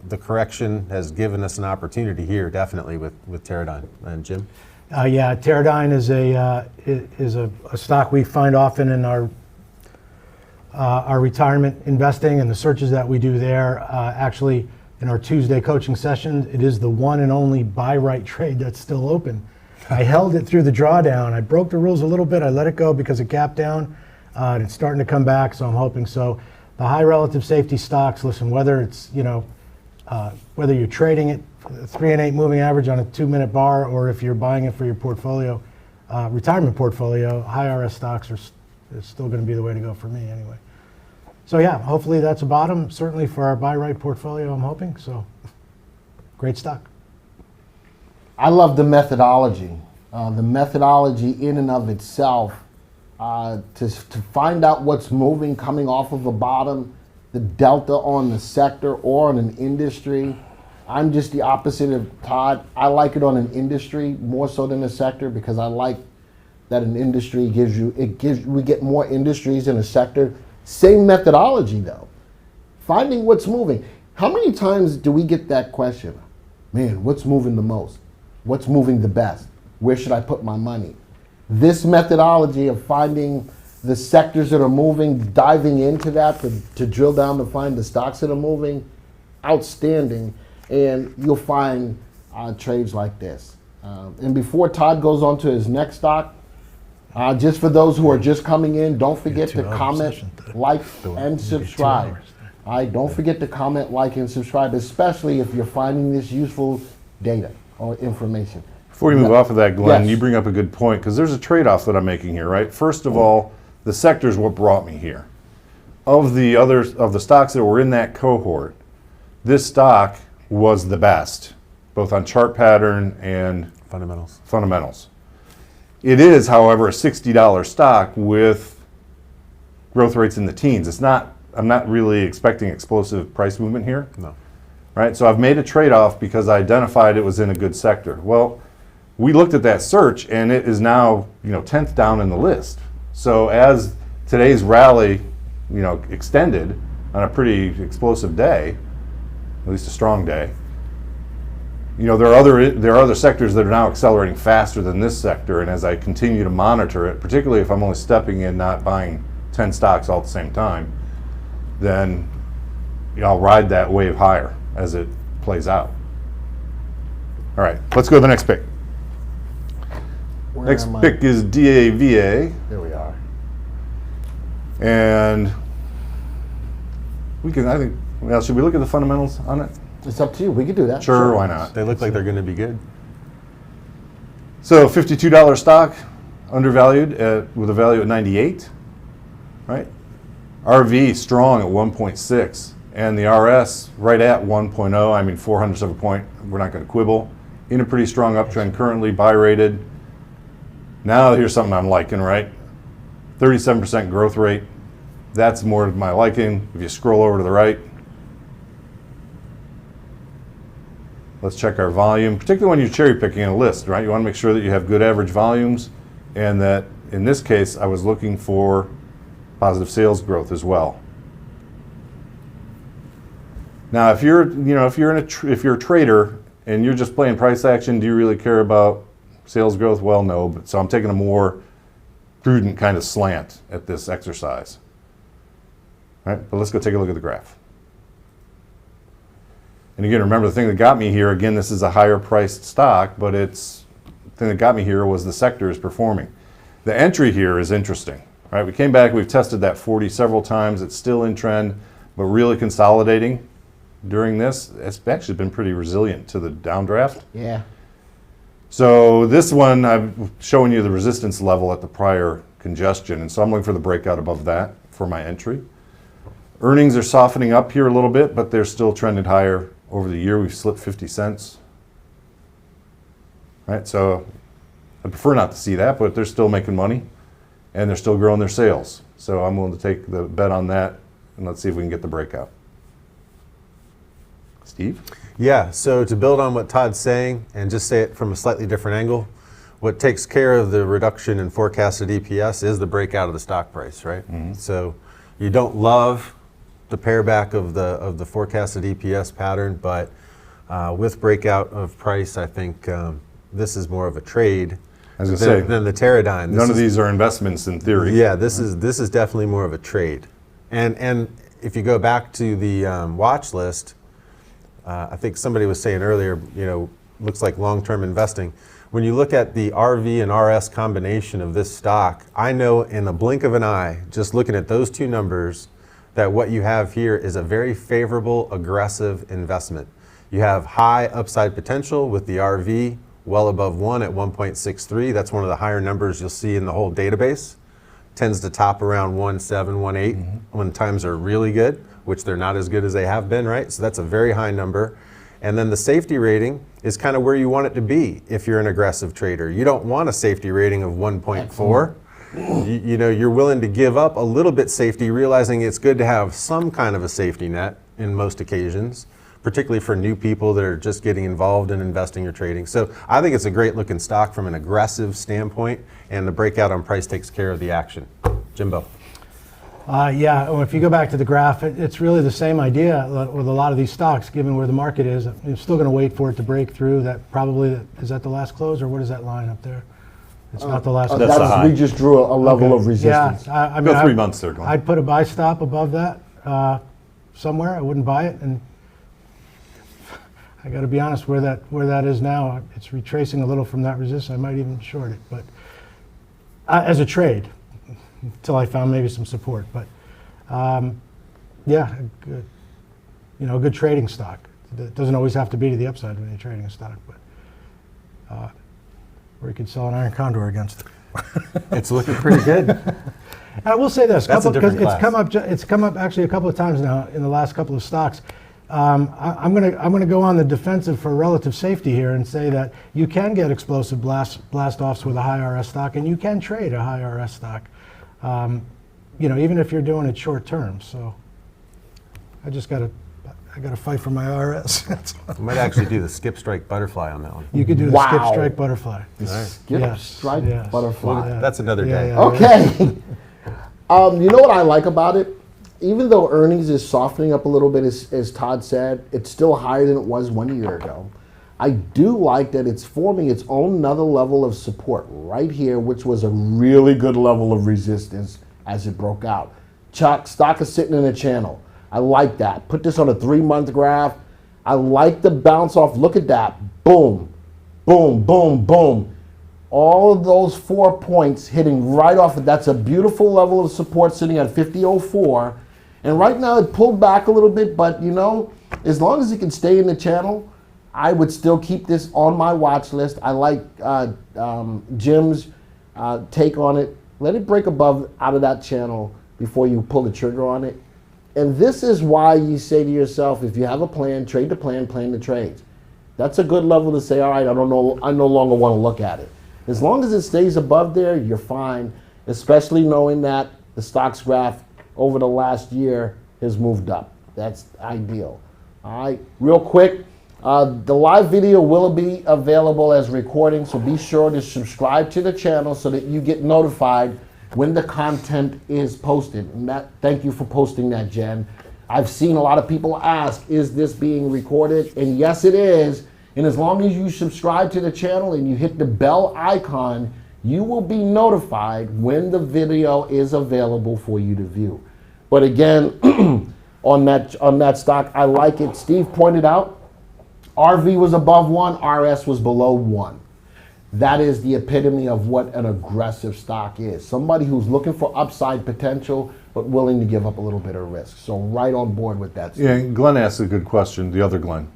the correction has given us an opportunity here, definitely with Teradyne. And Jim? Yeah, Teradyne is a stock we find often in our retirement investing and the searches that we do there. Actually, in our Tuesday coaching session, it is the one and only buy right trade that's still open. I held it through the drawdown. I broke the rules a little bit. I let it go because it gapped down. And it's starting to come back, so I'm hoping so. The high relative safety stocks, listen, whether it's, whether you're trading it 3 and 8 moving average on a 2-minute bar, or if you're buying it for your portfolio, retirement portfolio, high RS stocks is still going to be the way to go for me anyway. So yeah, hopefully that's a bottom, certainly for our buy right portfolio, I'm hoping. So great stock. I love the methodology. The methodology in and of itself, to find out what's moving coming off of a bottom, the delta on the sector or on an industry. I'm just the opposite of Todd. I like it on an industry more so than a sector, because I like that an industry we get more industries in a sector. Same methodology though. Finding what's moving. How many times do we get that question? Man, what's moving the most? What's moving the best? Where should I put my money? This methodology of finding the sectors that are moving, diving into that to drill down to find the stocks that are moving, outstanding. And you'll find trades like this. And before Todd goes on to his next stock, just for those who are just coming in, don't forget to comment, like, and subscribe. All right, don't forget to comment, like, and subscribe, especially if you're finding this useful data or information. Before we move off of that, Glenn, Yes. you bring up a good point, because there's a trade-off that I'm making here, right? First of all, the sector is what brought me here. Of the stocks that were in that cohort, this stock was the best, both on chart pattern and fundamentals. It is, however, a $60 stock with growth rates in the teens. I'm not really expecting explosive price movement here. No. Right? So I've made a trade-off because I identified it was in a good sector. Well, we looked at that search and it is now, 10th down in the list. So as today's rally, extended on a pretty explosive day, at least a strong day, there are other sectors that are now accelerating faster than this sector, and as I continue to monitor it, particularly if I'm only stepping in, not buying 10 stocks all at the same time, then I'll ride that wave higher as it plays out. All right, let's go to the next pick. Where Next am I? pick is DAVA, There we are. and should we look at the fundamentals on it? It's up to you. We could do that. Sure, why not? They look like they're going to be good. So $52 stock, undervalued with a value at 98, right? RV strong at 1.6, and the RS right at 1.0. I mean, 400ths of a point. We're not going to quibble. In a pretty strong uptrend currently, buy rated. Now here's something I'm liking, right? 37% growth rate. That's more to my liking. If you scroll over to the right, let's check our volume, particularly when you're cherry picking a list, right? You want to make sure that you have good average volumes, and that in this case, I was looking for positive sales growth as well. Now, if you're a trader and you're just playing price action, do you really care about sales growth? Well, no. But so I'm taking a more prudent kind of slant at this exercise. All right, but let's go take a look at the graph. And again, remember the thing that got me here, again, this is a higher priced stock, but the thing that got me here was the sector is performing. The entry here is interesting, right? We came back, we've tested that 40 several times, it's still in trend, but really consolidating during this. It's actually been pretty resilient to the downdraft. Yeah. So this one, I'm showing you the resistance level at the prior congestion, and so I'm looking for the breakout above that for my entry. Earnings are softening up here a little bit, but they're still trending higher over the year. We've slipped 50 cents. Right, so I prefer not to see that, but they're still making money and they're still growing their sales. So I'm willing to take the bet on that, and let's see if we can get the breakout. Steve? Yeah, so to build on what Todd's saying and just say it from a slightly different angle, what takes care of the reduction in forecasted EPS is the breakout of the stock price, right? Mm-hmm. So you don't love the pare back of the forecasted EPS pattern, but with breakout of price, I think this is more of a trade than the Teradyne. None of these are investments in theory. Yeah, this is definitely more of a trade. And if you go back to the watch list, I think somebody was saying earlier, looks like long-term investing. When you look at the RV and RS combination of this stock, I know in a blink of an eye, just looking at those two numbers, that what you have here is a very favorable, aggressive investment. You have high upside potential with the RV well above 1 at 1.63. That's one of the higher numbers you'll see in the whole database. Tends to top around 1.7, 1.8 when times are really good, which they're not as good as they have been, right? So that's a very high number. And then the safety rating is kind of where you want it to be if you're an aggressive trader. You don't want a safety rating of 1.4. You're willing to give up a little bit safety, realizing it's good to have some kind of a safety net in most occasions, particularly for new people that are just getting involved in investing or trading. So I think it's a great looking stock from an aggressive standpoint, and the breakout on price takes care of the action. Jimbo. Yeah, well, if you go back to the graph, it's really the same idea with a lot of these stocks, given where the market is. I'm still going to wait for it to break through. That probably, is that the last close, or what is that line up there? It's not the last close. That's the high. We just drew a level of resistance. Yeah, I mean, Go 3 months there, Glenn. I'd put a buy stop above that somewhere. I wouldn't buy it, and I got to be honest, where that is now, it's retracing a little from that resistance. I might even short it, but as a trade, until I found maybe some support. But Yeah, good. A good trading stock. It doesn't always have to be to the upside when you're trading a stock, but or you could sell an iron condor against it. It's looking pretty good. I will say this, That's a different because class. it's come up actually a couple of times now in the last couple of stocks. I'm gonna go on the defensive for relative safety here and say that you can get explosive blast offs with a high RS stock, and you can trade a high RS stock, even if you're doing it short term. So I gotta fight for my RS. I might actually do the skip strike butterfly on that one. You could do the Wow. skip strike butterfly. Skip Yes, strike yes. butterfly. Yeah. That's another day. Yeah. Okay. You know what I like about it? Even though earnings is softening up a little bit, as Todd said, it's still higher than it was 1 year ago. I do like that it's forming its own another level of support right here, which was a really good level of resistance as it broke out. Stock is sitting in a channel. I like that. Put this on a 3-month graph. I like the bounce off. Look at that. Boom, boom, boom, boom. All of those 4 points hitting right off. That's a beautiful level of support sitting at 50.04. And right now it pulled back a little bit, but as long as it can stay in the channel, I would still keep this on my watch list. I like Jim's take on it. Let it break above out of that channel before you pull the trigger on it. And this is why you say to yourself, if you have a plan, trade the plan the trades. That's a good level to say, all right, I no longer want to look at it. As long as it stays above there, you're fine, especially knowing that the stocks graph over the last year has moved up. That's ideal. All right, real quick, the live video will be available as recording, so be sure to subscribe to the channel so that you get notified when the content is posted. And thank you for posting that, Jen. I've seen a lot of people ask, is this being recorded? And yes, it is. And as long as you subscribe to the channel and you hit the bell icon, you will be notified when the video is available for you to view. But again, on that stock, I like it. Steve pointed out, RV was above 1, RS was below 1. That is the epitome of what an aggressive stock is. Somebody who's looking for upside potential, but willing to give up a little bit of risk. So right on board with that. Yeah, Glenn asked a good question, the other Glenn.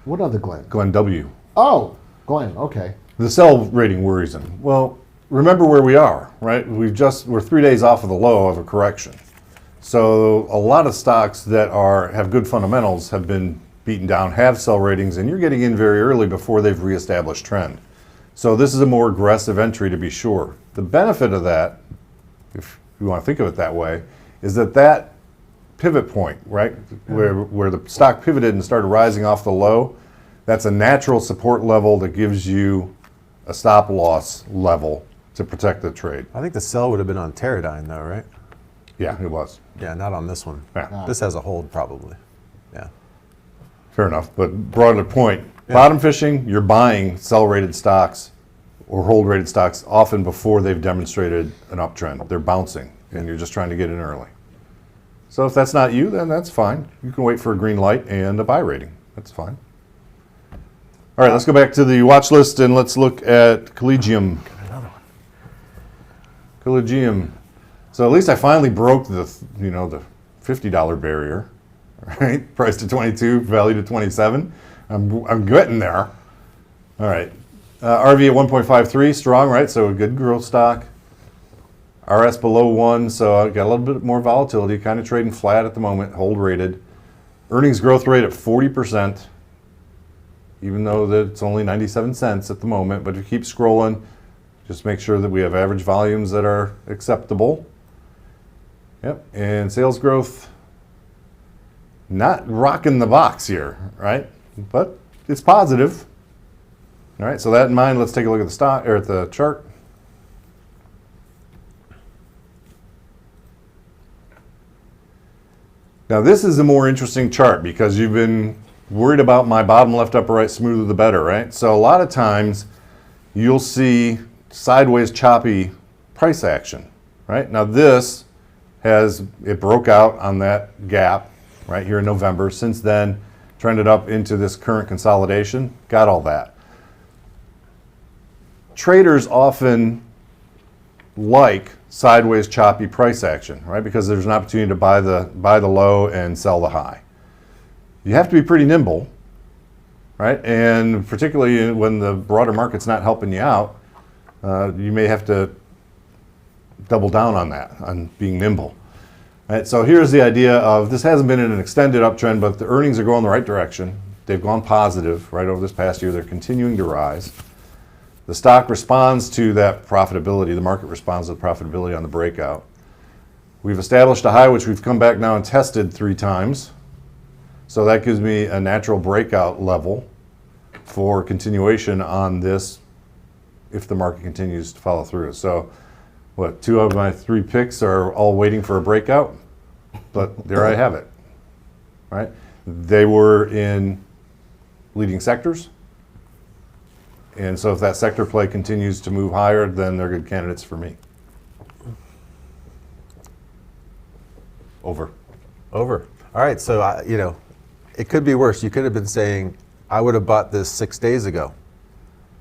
What other Glenn? Glenn W. Oh, Glenn, okay. The sell rating worries him. Well, remember where we are, right? We're 3 days off of the low of a correction. So a lot of stocks that have good fundamentals have been beaten down, have sell ratings, and you're getting in very early before they've reestablished trend. So this is a more aggressive entry to be sure. The benefit of that, if you want to think of it that way, is that pivot point, right, where the stock pivoted and started rising off the low, that's a natural support level that gives you a stop loss level to protect the trade. I think the sell would have been on Teradyne though, right? Yeah, it was. Yeah, not on this one. Yeah. This has a hold probably. Yeah. Fair enough, but broader point, bottom fishing, you're buying sell-rated stocks or hold-rated stocks often before they've demonstrated an uptrend. They're bouncing, and you're just trying to get in early. So if that's not you, then that's fine. You can wait for a green light and a buy rating. That's fine. All right, let's go back to the watch list, and let's look at Collegium. Collegium. So at least I finally broke the $50 barrier. Right, price to 22, value to 27. I'm getting there. All right, RV at 1.53, strong, right? So a good growth stock. RS below 1, so I got a little bit more volatility. Kind of trading flat at the moment, hold rated. Earnings growth rate at 40%, even though that it's only 97 cents at the moment. But if you keep scrolling, just make sure that we have average volumes that are acceptable. Yep, and sales growth. Not rocking the box here, right? But it's positive. All right, so that in mind, let's take a look at the stock or at the chart. Now this is a more interesting chart because you've been worried about my bottom left, upper right, smoother the better, right? So a lot of times you'll see sideways choppy price action, right? Now this it broke out on that gap right here in November. Since then, trended up into this current consolidation, got all that. Traders often like sideways choppy price action, right? Because there's an opportunity to buy the low and sell the high. You have to be pretty nimble, right? And particularly when the broader market's not helping you out, you may have to double down on that, on being nimble. Right, so here's the idea of, this hasn't been in an extended uptrend, but the earnings are going the right direction. They've gone positive right over this past year. They're continuing to rise. The stock responds to that profitability. The market responds to the profitability on the breakout. We've established a high, which we've come back now and tested 3 times. So that gives me a natural breakout level for continuation on this if the market continues to follow through. So what, 2 of my 3 picks are all waiting for a breakout, but there I have it, right? They were in leading sectors, and so if that sector play continues to move higher, then they're good candidates for me. Over. Over. All right, so you know, it could be worse. You could have been saying, I would have bought this 6 days ago.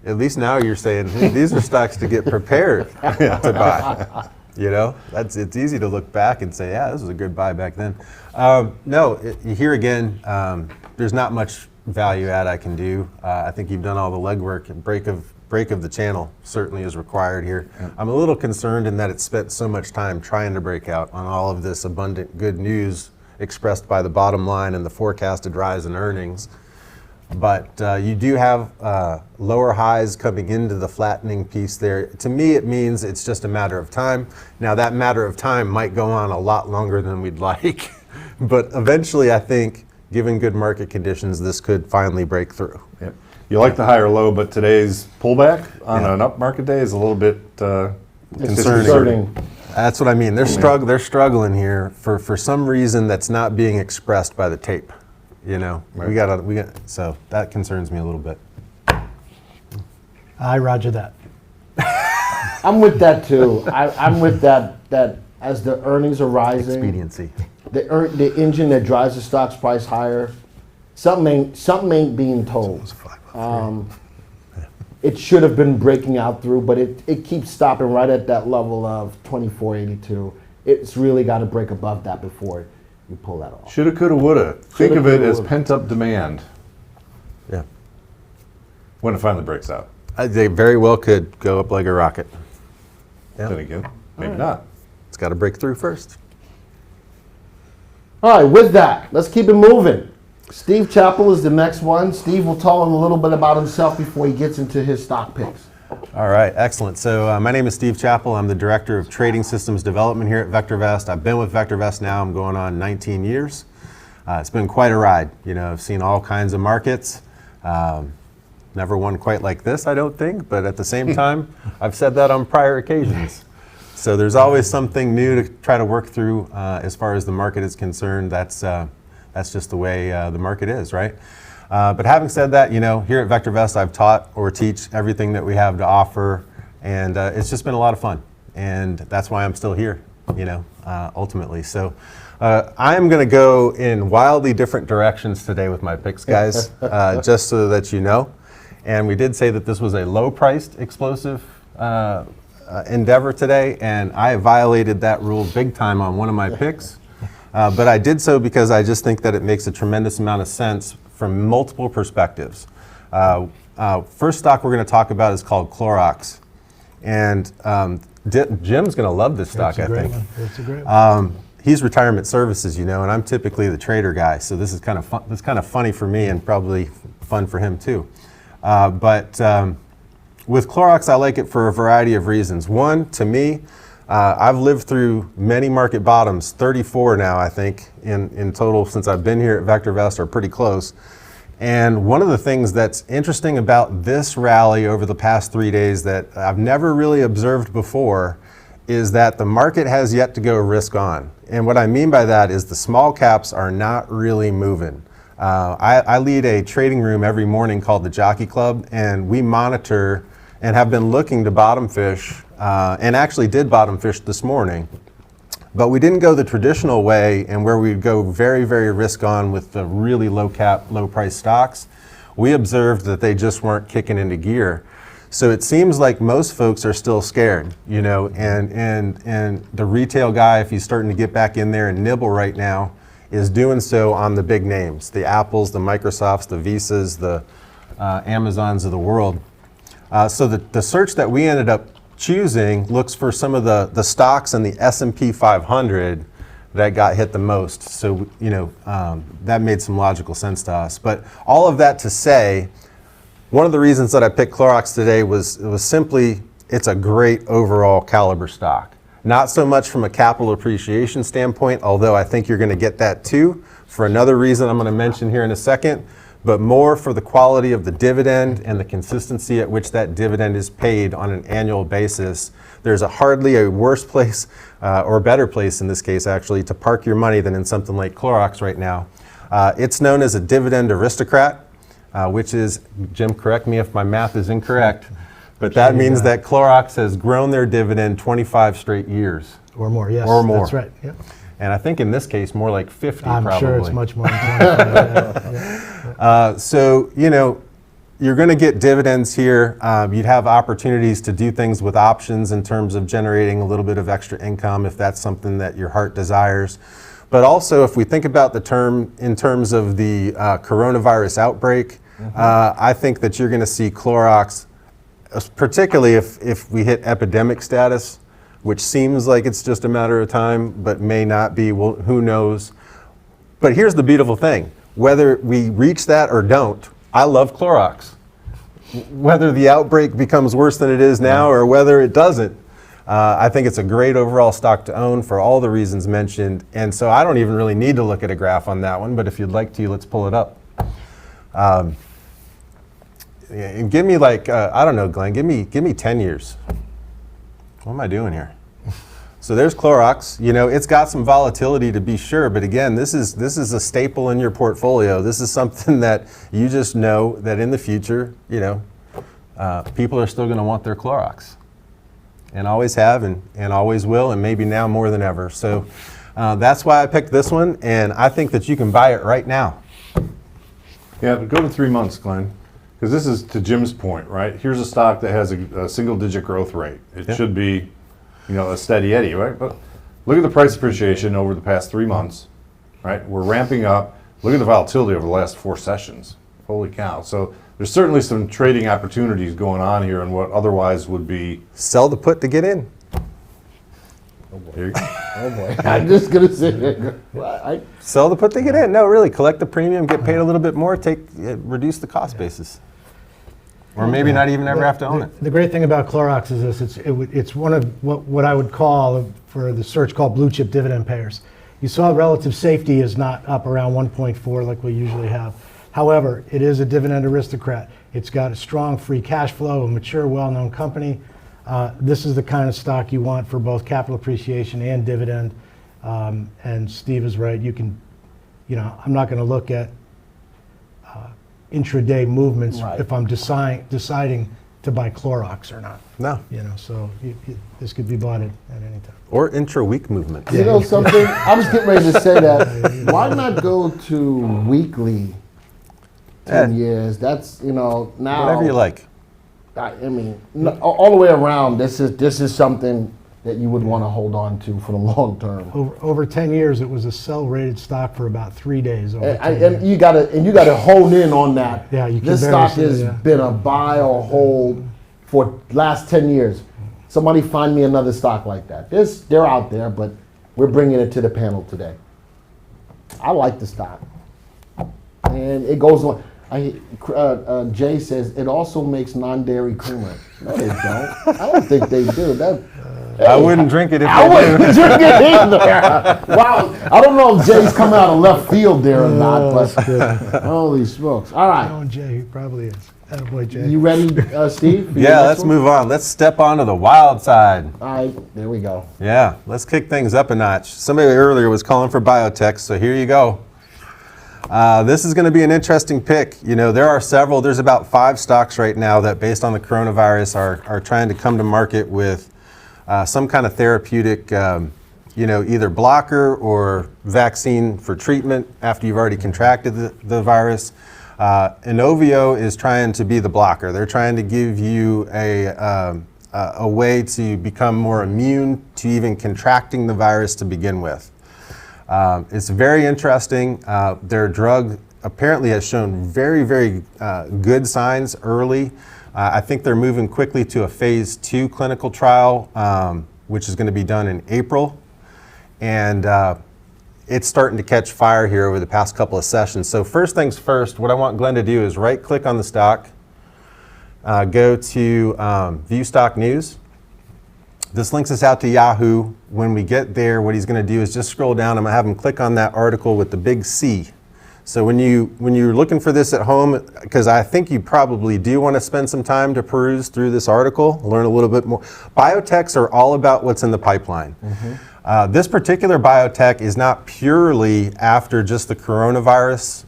At least now you're saying, hey, these are stocks to get prepared to buy. You know, it's easy to look back and say, yeah, this was a good buy back then. Here again, there's not much value add I can do. I think you've done all the legwork, and break of the channel certainly is required here. Yeah. I'm a little concerned in that it spent so much time trying to break out on all of this abundant good news expressed by the bottom line and the forecasted rise in earnings. But you do have lower highs coming into the flattening piece there. To me, it means it's just a matter of time. Now, that matter of time might go on a lot longer than we'd like. But eventually, I think, given good market conditions, this could finally break through. Yep. You like the higher low, but today's pullback on an up market day is a little bit concerning. That's what I mean. They're struggling here for some reason that's not being expressed by the tape. You know, right. So that concerns me a little bit. I roger that. I'm with that too. I'm with that as the earnings are rising, expediency. The engine that drives the stock's price higher, something ain't being told. It should have been breaking out through, but it keeps stopping right at that level of 24.82. It's really got to break above that before you pull that off. Shoulda, coulda, woulda. Think of it as pent-up demand. Yeah. When it finally breaks out. They very well could go up like a rocket. Yeah. Then again, maybe not. It's got to break through first. All right, with that, let's keep it moving. Steve Chappell is the next one. Steve will tell him a little bit about himself before he gets into his stock picks. All right, excellent. So my name is Steve Chappell. I'm the Director of Trading Systems Development here at VectorVest. I've been with VectorVest now, I'm going on 19 years. It's been quite a ride. You know, I've seen all kinds of markets. Never one quite like this, I don't think, but at the same time, I've said that on prior occasions. So there's always something new to try to work through as far as the market is concerned. That's just the way the market is, right? But having said that, you know, here at VectorVest, I've taught or teach everything that we have to offer, and it's just been a lot of fun. And that's why I'm still here, you know, ultimately. So I am going to go in wildly different directions today with my picks, guys, just so that you know. And we did say that this was a low-priced explosive endeavor today, and I violated that rule big time on one of my picks. But I did so because I just think that it makes a tremendous amount of sense from multiple perspectives. First stock we're going to talk about is called Clorox. And Jim's going to love this stock, I think. That's a great one. He's retirement services, you know, and I'm typically the trader guy. So this is kind of fun. It's kind of funny for me and probably fun for him too. But with Clorox, I like it for a variety of reasons. One, to me, I've lived through many market bottoms, 34 now, I think, in total since I've been here at VectorVest, or pretty close. And one of the things that's interesting about this rally over the past 3 days that I've never really observed before is that the market has yet to go risk on. And what I mean by that is the small caps are not really moving. I lead a trading room every morning called the Jockey Club, and we monitor and have been looking to bottom fish, and actually did bottom fish this morning. But we didn't go the traditional way, and where we'd go very, very risk on with the really low cap, low price stocks. We observed that they just weren't kicking into gear. So it seems like most folks are still scared, you know, and the retail guy, if he's starting to get back in there and nibble right now, is doing so on the big names, the Apples, the Microsofts, the Visas, the Amazons of the world. So the search that we ended up choosing looks for some of the stocks in the S&P 500 that got hit the most. So, you know, that made some logical sense to us. But all of that to say, one of the reasons that I picked Clorox today was simply it's a great overall caliber stock. Not so much from a capital appreciation standpoint, although I think you're going to get that too, for another reason I'm going to mention here in a second, but more for the quality of the dividend and the consistency at which that dividend is paid on an annual basis. There's hardly a worse place, or a better place in this case actually, to park your money than in something like Clorox right now. It's known as a dividend aristocrat, which is, Jim, correct me if my math is incorrect, but that means that Clorox has grown their dividend 25 straight years. Or more, yes. Or more. That's right. Yep. And I think in this case, more like 50 I'm probably. sure it's much more than 25. Yeah. So, you know, you're going to get dividends here. You'd have opportunities to do things with options in terms of generating a little bit of extra income if that's something that your heart desires. But also, if we think about the term in terms of the coronavirus outbreak, I think that you're going to see Clorox, particularly if we hit epidemic status, which seems like it's just a matter of time, but may not be. Well, who knows? But here's the beautiful thing. Whether we reach that or don't, I love Clorox. Whether the outbreak becomes worse than it is now or whether it doesn't, I think it's a great overall stock to own for all the reasons mentioned. And so I don't even really need to look at a graph on that one, but if you'd like to, let's pull it up. And give me like, I don't know, Glenn, give me 10 years. What am I doing here? So there's Clorox. You know, it's got some volatility to be sure, but again, this is a staple in your portfolio. This is something that you just know that in the future, you know, people are still going to want their Clorox, and always have, and always will, and maybe now more than ever. So that's why I picked this one, and I think that you can buy it right now. Yeah, but go to 3 months, Glenn, because this is to Jim's point, right? Here's a stock that has a single-digit growth rate. It should be, you know, a steady eddy, right? But look at the price appreciation over the past 3 months, right? We're ramping up. Look at the volatility over the last 4 sessions. Holy cow. So there's certainly some trading opportunities going on here in what otherwise would be... Sell the put to get in. Here you go. Oh boy, I'm just gonna sit here. Sell the put to get in. No, really, collect the premium, get paid a little bit more, reduce the cost basis. Or maybe not even ever have to own it. The great thing about Clorox is this: it's one of what I would call, for the search, called blue chip dividend payers. You saw relative safety is not up around 1.4 like we usually have. However, it is a dividend aristocrat. It's got a strong free cash flow, a mature, well-known company. This is the kind of stock you want for both capital appreciation and dividend. And Steve is right. You can, you know, I'm not going to look at intraday movements if I'm deciding to buy Clorox or not. No. You know, so this could be bought at any time. Or intra-week movement. You know something? I was getting ready to say that. Why not go to weekly 10 years? That's, you know, now. Whatever you like. I mean, all the way around, this is something that you would want to hold on to for the long term. Over 10 years, it was a sell-rated stock for about 3 days. And you gotta hone in on that. Yeah, you can this barely stock see, has yeah. been a buy or hold for last 10 years. Somebody find me another stock like that. They're out there, but we're bringing it to the panel today. I like the stock, and it goes on. Jay says it also makes non-dairy creamer. No, they don't. I don't think they do. I wouldn't drink it if I they wouldn't did. drink it either. Wow. I don't know if Jay's come out of left field there or not, but holy smokes. All right. Oh, Jay, he probably is. Attaboy, Jay. You ready, Steve? for your Yeah, next let's one? move on. Let's step onto the wild side. All right, there we go. Yeah, let's kick things up a notch. Somebody earlier was calling for biotech, so here you go. This is going to be an interesting pick. You know, there are several. There's about 5 stocks right now that, based on the coronavirus, are trying to come to market with some kind of therapeutic, you know, either blocker or vaccine for treatment after you've already contracted the virus. Inovio is trying to be the blocker. They're trying to give you a way to become more immune to even contracting the virus to begin with. It's very interesting. Their drug apparently has shown very, very good signs early. I think they're moving quickly to a phase 2 clinical trial, which is going to be done in April. And it's starting to catch fire here over the past couple of sessions. So first things first, what I want Glenn to do is right-click on the stock, go to View Stock News. This links us out to Yahoo. When we get there, what he's going to do is just scroll down. I'm going to have him click on that article with the big C. So when you're looking for this at home, because I think you probably do want to spend some time to peruse through this article, learn a little bit more. Biotechs are all about what's in the pipeline. This particular biotech is not purely after just the coronavirus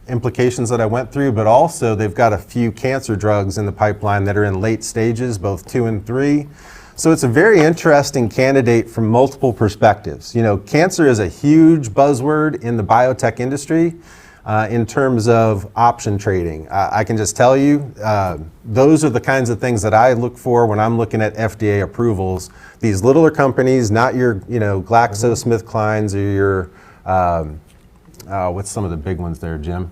implications that I went through, but also they've got a few cancer drugs in the pipeline that are in late stages, both 2 and 3. So it's a very interesting candidate from multiple perspectives. You know, cancer is a huge buzzword in the biotech industry in terms of option trading. I can just tell you, those are the kinds of things that I look for when I'm looking at FDA approvals. These littler companies, not your, GlaxoSmithKlines or your, what's some of the big ones there, Jim?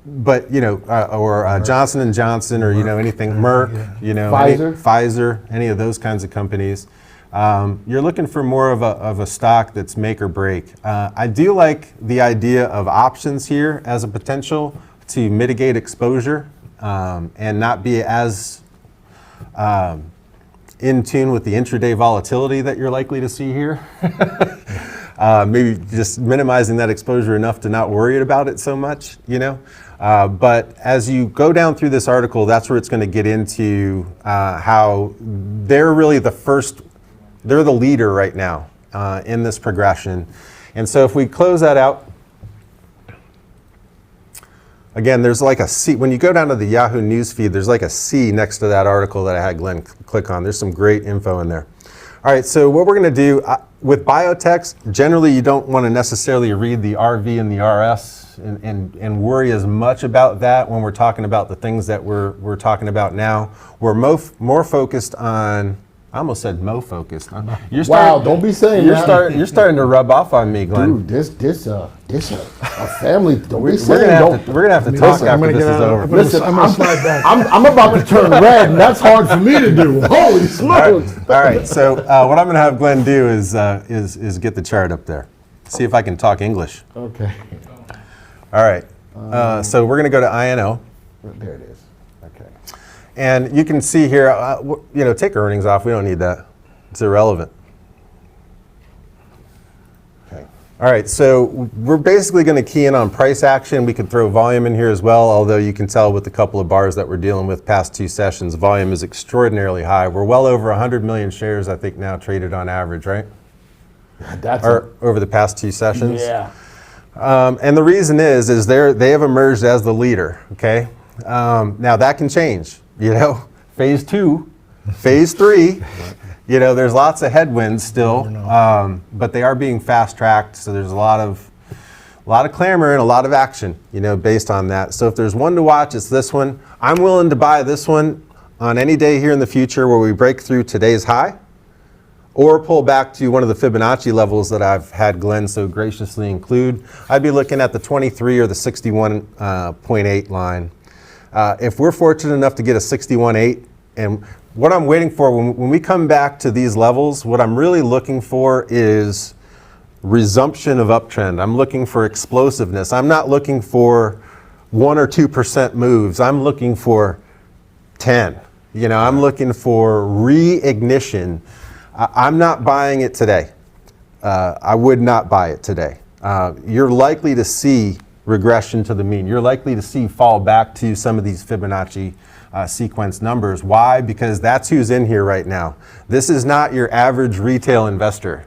But or Johnson & Johnson, or anything, Merck, Pfizer, any of those kinds of companies. You're looking for more of a stock that's make or break. I do like the idea of options here as a potential to mitigate exposure and not be as in tune with the intraday volatility that you're likely to see here. Maybe just minimizing that exposure enough to not worry about it so much, But as you go down through this article, that's where it's going to get into how they're really they're the leader right now in this progression. And so if we close that out, again, there's like a C. When you go down to the Yahoo News feed, there's like a C next to that article that I had Glenn click on. There's some great info in there. All right, so what we're going to do with biotechs, generally you don't want to necessarily read the RV and the RS and worry as much about that when we're talking about the things that we're talking about now. We're more focused on, I almost said focused. Don't be saying that. You're starting to rub off on me, Glenn. Dude, this a family. Don't be We're saying. gonna have to talk after this is over. Listen, I'm gonna slide back. I'm about to turn red, and that's hard for me to do. Holy smokes! All right. So what I'm going to have Glenn do is get the chart up there. See if I can talk English. Okay. All right. So we're going to go to INO. There it is. Okay. And you can see here, take earnings off. We don't need that. It's irrelevant. Okay. All right, so we're basically going to key in on price action. We could throw volume in here as well, although you can tell with the couple of bars that we're dealing with past 2 sessions, volume is extraordinarily high. We're well over 100 million shares, I think, now traded on average, right? Over the past 2 sessions. Yeah. And the reason is they have emerged as the leader, okay? Now that can change, phase 2, phase 3, there's lots of headwinds still, but they are being fast tracked. So there's a lot of clamor and a lot of action, based on that. So if there's one to watch, it's this one. I'm willing to buy this one on any day here in the future where we break through today's high, or pull back to one of the Fibonacci levels that I've had Glenn so graciously include. I'd be looking at the 23 or the 61.8 line. If we're fortunate enough to get a 61.8, and what I'm waiting for when we come back to these levels, what I'm really looking for is resumption of uptrend. I'm looking for explosiveness. I'm not looking for 1 or 2% moves. I'm looking for 10. I'm looking for reignition. I'm not buying it today. I would not buy it today. You're likely to see regression to the mean. You're likely to see fall back to some of these Fibonacci sequence numbers. Why? Because that's who's in here right now. This is not your average retail investor.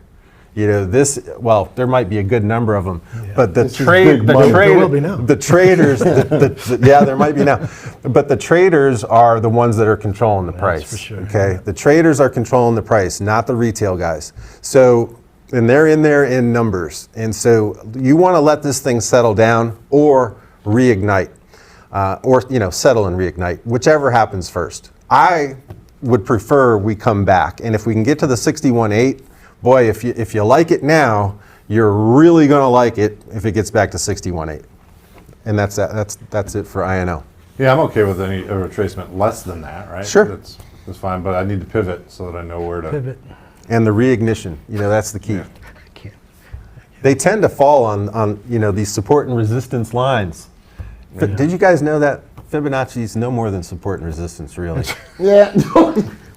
There might be a good number of them, but the traders, there might be now, but the traders are the ones that are controlling the price. For sure. Okay, the traders are controlling the price, not the retail guys. So, and they're in there in numbers, and so you want to let this thing settle down or reignite, or settle and reignite, whichever happens first. I would prefer we come back, and if we can get to the 61.8, boy, if you like it now, you're really going to like it if it gets back to 61.8. And that's it for INO. Yeah, I'm okay with any retracement less than that, right? Sure. That's fine, but I need to pivot so that I know where to. Pivot. And the reignition, that's the key. Yeah. I can't. They tend to fall on these support and resistance lines. Did you guys know that Fibonacci's no more than support and resistance, really? Yeah.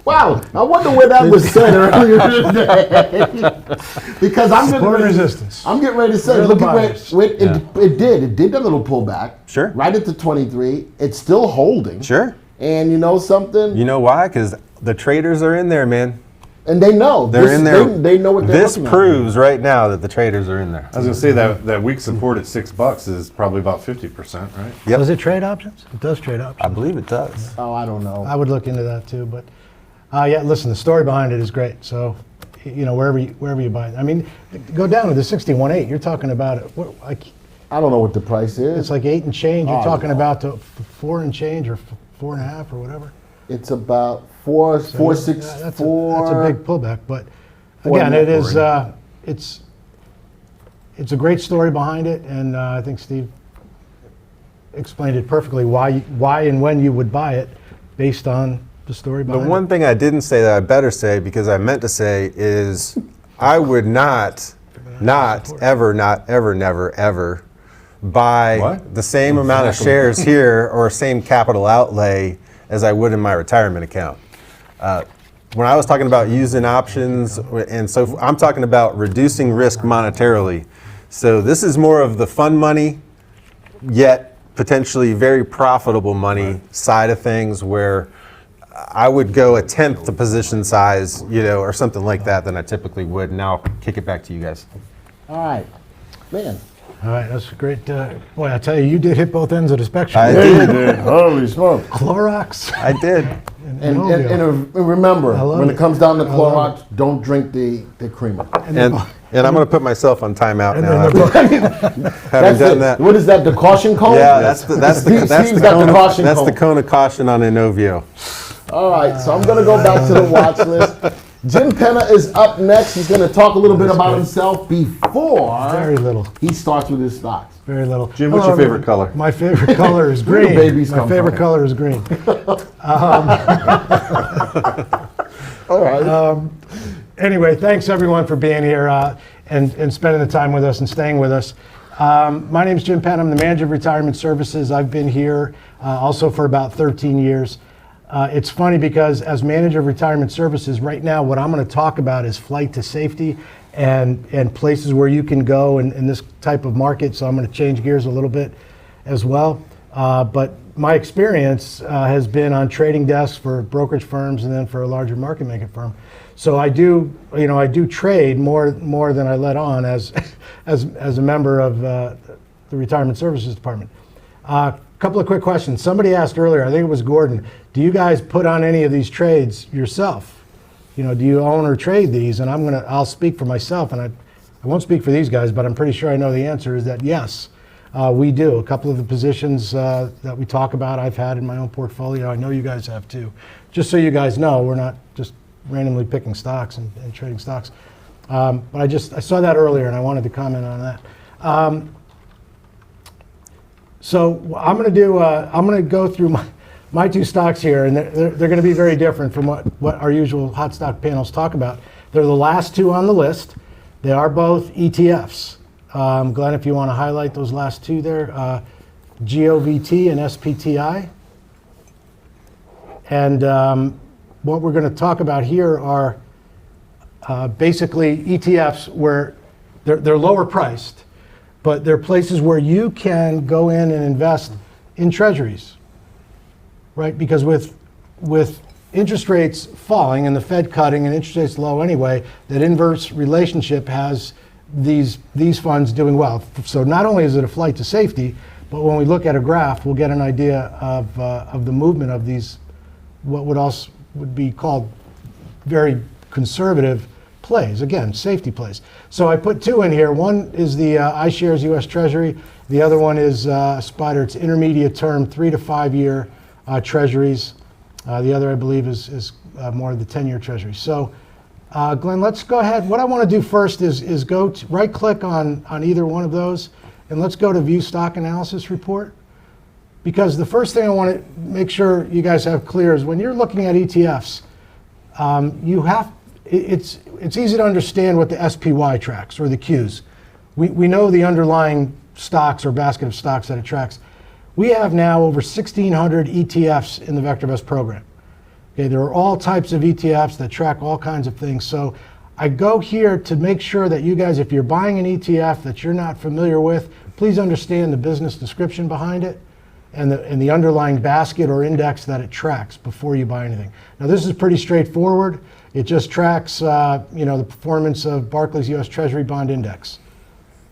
Wow. I wonder where that was said earlier today. Because I'm getting Support ready, resistance. I'm getting ready to say, They're the look at where buyers. it did a little pullback. Sure. Right at the 23. It's still holding. Sure. And you know something? You know why? Because the traders are in there, man. And they know. They're in there. They know what they're This looking at. proves right now that the traders are in there. I was going to say that weak support at $6 is probably about 50%, right? Yep. Does it trade options? It does trade options. I believe it does. Oh, I don't know. I would look into that too, but yeah, listen, the story behind it is great. So, wherever you buy it. I mean, go down to the 61.8. You're talking about it. I don't know what the price is. It's like 8 and change. You're Oh, talking no. about the 4 and change or 4.5 or whatever. It's about 464. That's a big pullback, but Four again, and it is it's a great story behind it, and I think Steve explained it perfectly why and when you would buy it based on the story The behind it. one thing I didn't say that I better say, because I meant to say, is I would not ever, never, ever buy What? the same amount of shares here or same capital outlay as I would in my retirement account. When I was talking about using options, and so I'm talking about reducing risk monetarily. So this is more of the fun money, yet potentially very profitable money side of things, where I would go a tenth the position size, or something like that than I typically would. And I'll kick it back to you guys. All right. Man. All right, that's great. Boy, I tell you, you did hit both ends of the spectrum. I did. Holy smoke. Clorox. I did. And remember, I love when it. it comes down to I love Clorox, don't drink the creamer. And I'm going to put myself on timeout And now. then Having done that. What is that, the caution cone? Yeah, that's Steve's got the caution that's the cone. cone of caution on Inovio. All right, so I'm going to go back to the watch list. Jim Penna is up next. He's going to talk a little bit about himself before Very little. he starts with his stocks. Very little. Jim, what's Hello, your favorite everyone. color? My favorite color is Where do green. babies My come favorite from? color is green. All right. Anyway, thanks everyone for being here and spending the time with us and staying with us. My name is Jim Penn. I'm the manager of retirement services. I've been here also for about 13 years. It's funny because as manager of retirement services, right now what I'm going to talk about is flight to safety and places where you can go in this type of market. So I'm going to change gears a little bit as well. But my experience has been on trading desks for brokerage firms and then for a larger market making firm. So I do trade more than I let on as a member of the retirement services department. Couple of quick questions. Somebody asked earlier, I think it was Gordon, do you guys put on any of these trades yourself? Do you own or trade these? And I'll speak for myself, and I won't speak for these guys, but I'm pretty sure I know the answer is that yes, we do. A couple of the positions that we talk about, I've had in my own portfolio. I know you guys have too. Just so you guys know, we're not just randomly picking stocks and trading stocks. But I saw that earlier, and I wanted to comment on that. So I'm going to go through my two stocks here, and they're going to be very different from what our usual hot stock panels talk about. They're the last two on the list. They are both ETFs. Glenn, if you want to highlight those last two there, GOVT and SPTI. And what we're going to talk about here are basically ETFs where they're lower priced, but they're places where you can go in and invest in treasuries, right? Because with interest rates falling and the Fed cutting and interest rates low anyway, that inverse relationship has these funds doing well. So not only is it a flight to safety, but when we look at a graph, we'll get an idea of the movement of these, what would be called very conservative plays, again, safety plays. So I put two in here. One is the iShares US Treasury. The other one is Spider. It's intermediate term, 3 to 5 year treasuries. The other, I believe, is more of the 10-year treasury. So, Glenn, let's go ahead. What I want to do first is go to right-click on either one of those, and let's go to View Stock Analysis Report. Because the first thing I want to make sure you guys have clear is when you're looking at ETFs, it's easy to understand what the SPY tracks or the Qs. We know the underlying stocks or basket of stocks that it tracks. We have now over 1,600 ETFs in the VectorVest program. Okay, there are all types of ETFs that track all kinds of things. So I go here to make sure that you guys, if you're buying an ETF that you're not familiar with, please understand the business description behind it and the underlying basket or index that it tracks before you buy anything. Now this is pretty straightforward. It just tracks the performance of Barclays US Treasury Bond Index.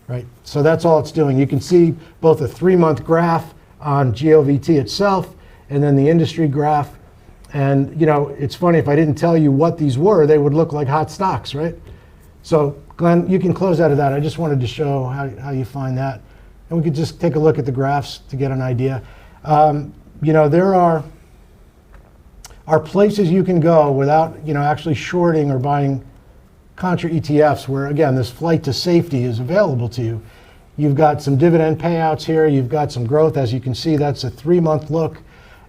Right? So that's all it's doing. You can see both a 3-month graph on GOVT itself and then the industry graph. And it's funny, if I didn't tell you what these were, they would look like hot stocks, right? So Glenn, you can close out of that. I just wanted to show how you find that. And we could just take a look at the graphs to get an idea. There are places you can go without actually shorting or buying contra ETFs where, again, this flight to safety is available to you. You've got some dividend payouts here. You've got some growth. As you can see, that's a 3-month look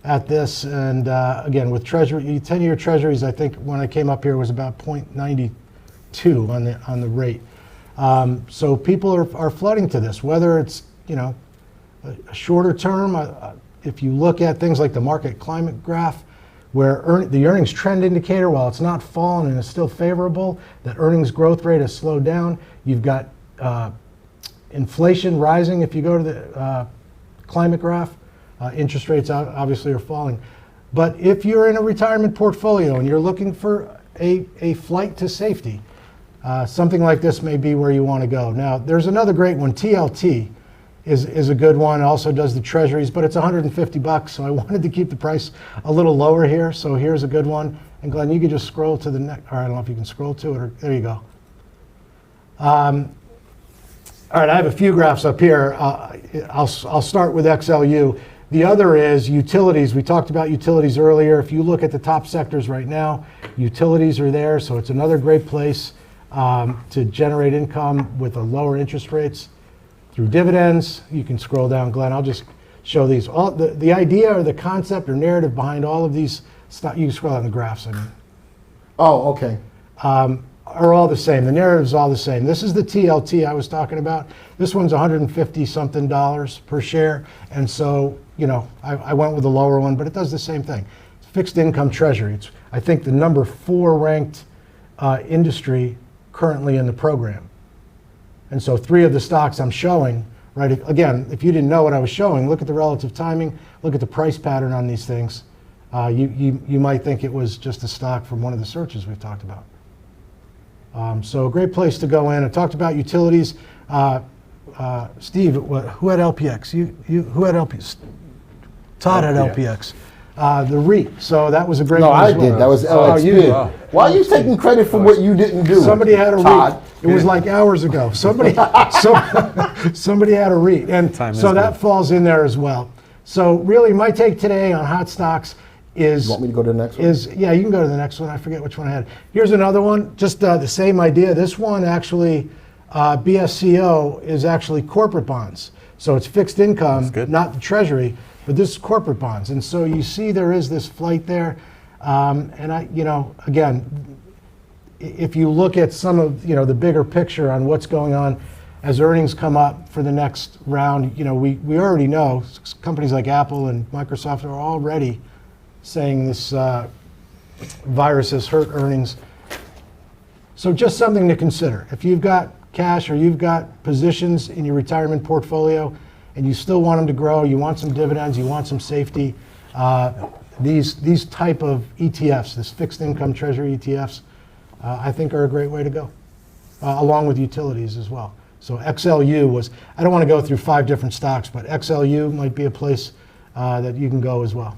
at this. And again, with Treasury, 10-year treasuries, I think when I came up here was about 0.92 on the rate. So people are flooding to this, whether it's a shorter term. If you look at things like the market climate graph, where the earnings trend indicator, while it's not fallen and it's still favorable, that earnings growth rate has slowed down. You've got inflation rising. If you go to the climate graph, interest rates obviously are falling. But if you're in a retirement portfolio and you're looking for a flight to safety, something like this may be where you want to go. Now, there's another great one, TLT. Is a good one. It also does the treasuries, but it's $150, so I wanted to keep the price a little lower here. So here's a good one. And Glenn, you could just scroll to the next. Or I don't know if you can scroll to it. Or there you go. All right, I have a few graphs up here. I'll start with XLU. The other is utilities. We talked about utilities earlier. If you look at the top sectors right now, utilities are there. So it's another great place to generate income with a lower interest rates. Through dividends, you can scroll down, Glenn. I'll just show these. All the idea or the concept or narrative behind all of these stuff, you can scroll down the graphs, I mean. Oh, okay. Are all the same. The narrative's all the same. This is the TLT I was talking about. This one's $150-something per share. And so, I went with the lower one, but it does the same thing. It's fixed income treasury. It's, I think, the number 4 ranked industry currently in the program. And so 3 of the stocks I'm showing, right, again, if you didn't know what I was showing, look at the relative timing, look at the price pattern on these things. You might think it was just a stock from one of the searches we've talked about. So a great place to go in. I talked about utilities. Steve, who had LPX? Who had LPX? Todd had LPX. The REIT. So that was a great one. No, I as well. did. That was Oh, LXP. you did. Why are you taking credit for what you didn't do? Somebody had a Todd? REIT. It was like hours ago. Somebody had a REIT. And so that falls in there as well. So really my take today on hot stocks is... You want me to go to the next one? Yeah, you can go to the next one. I forget which one I had. Here's another one, just the same idea. This one actually, BSCO, is actually corporate bonds. So it's fixed income, not the treasury, but this is corporate bonds. And so you see there is this flight there. And again, if you look at some of the bigger picture on what's going on as earnings come up for the next round, we already know companies like Apple and Microsoft are already saying this virus has hurt earnings. So just something to consider. If you've got cash or you've got positions in your retirement portfolio and you still want them to grow, you want some dividends, you want some safety, these type of ETFs, this fixed income treasury ETFs, I think are a great way to go, along with utilities as well. So XLU was, I don't want to go through 5 different stocks, but XLU might be a place that you can go as well.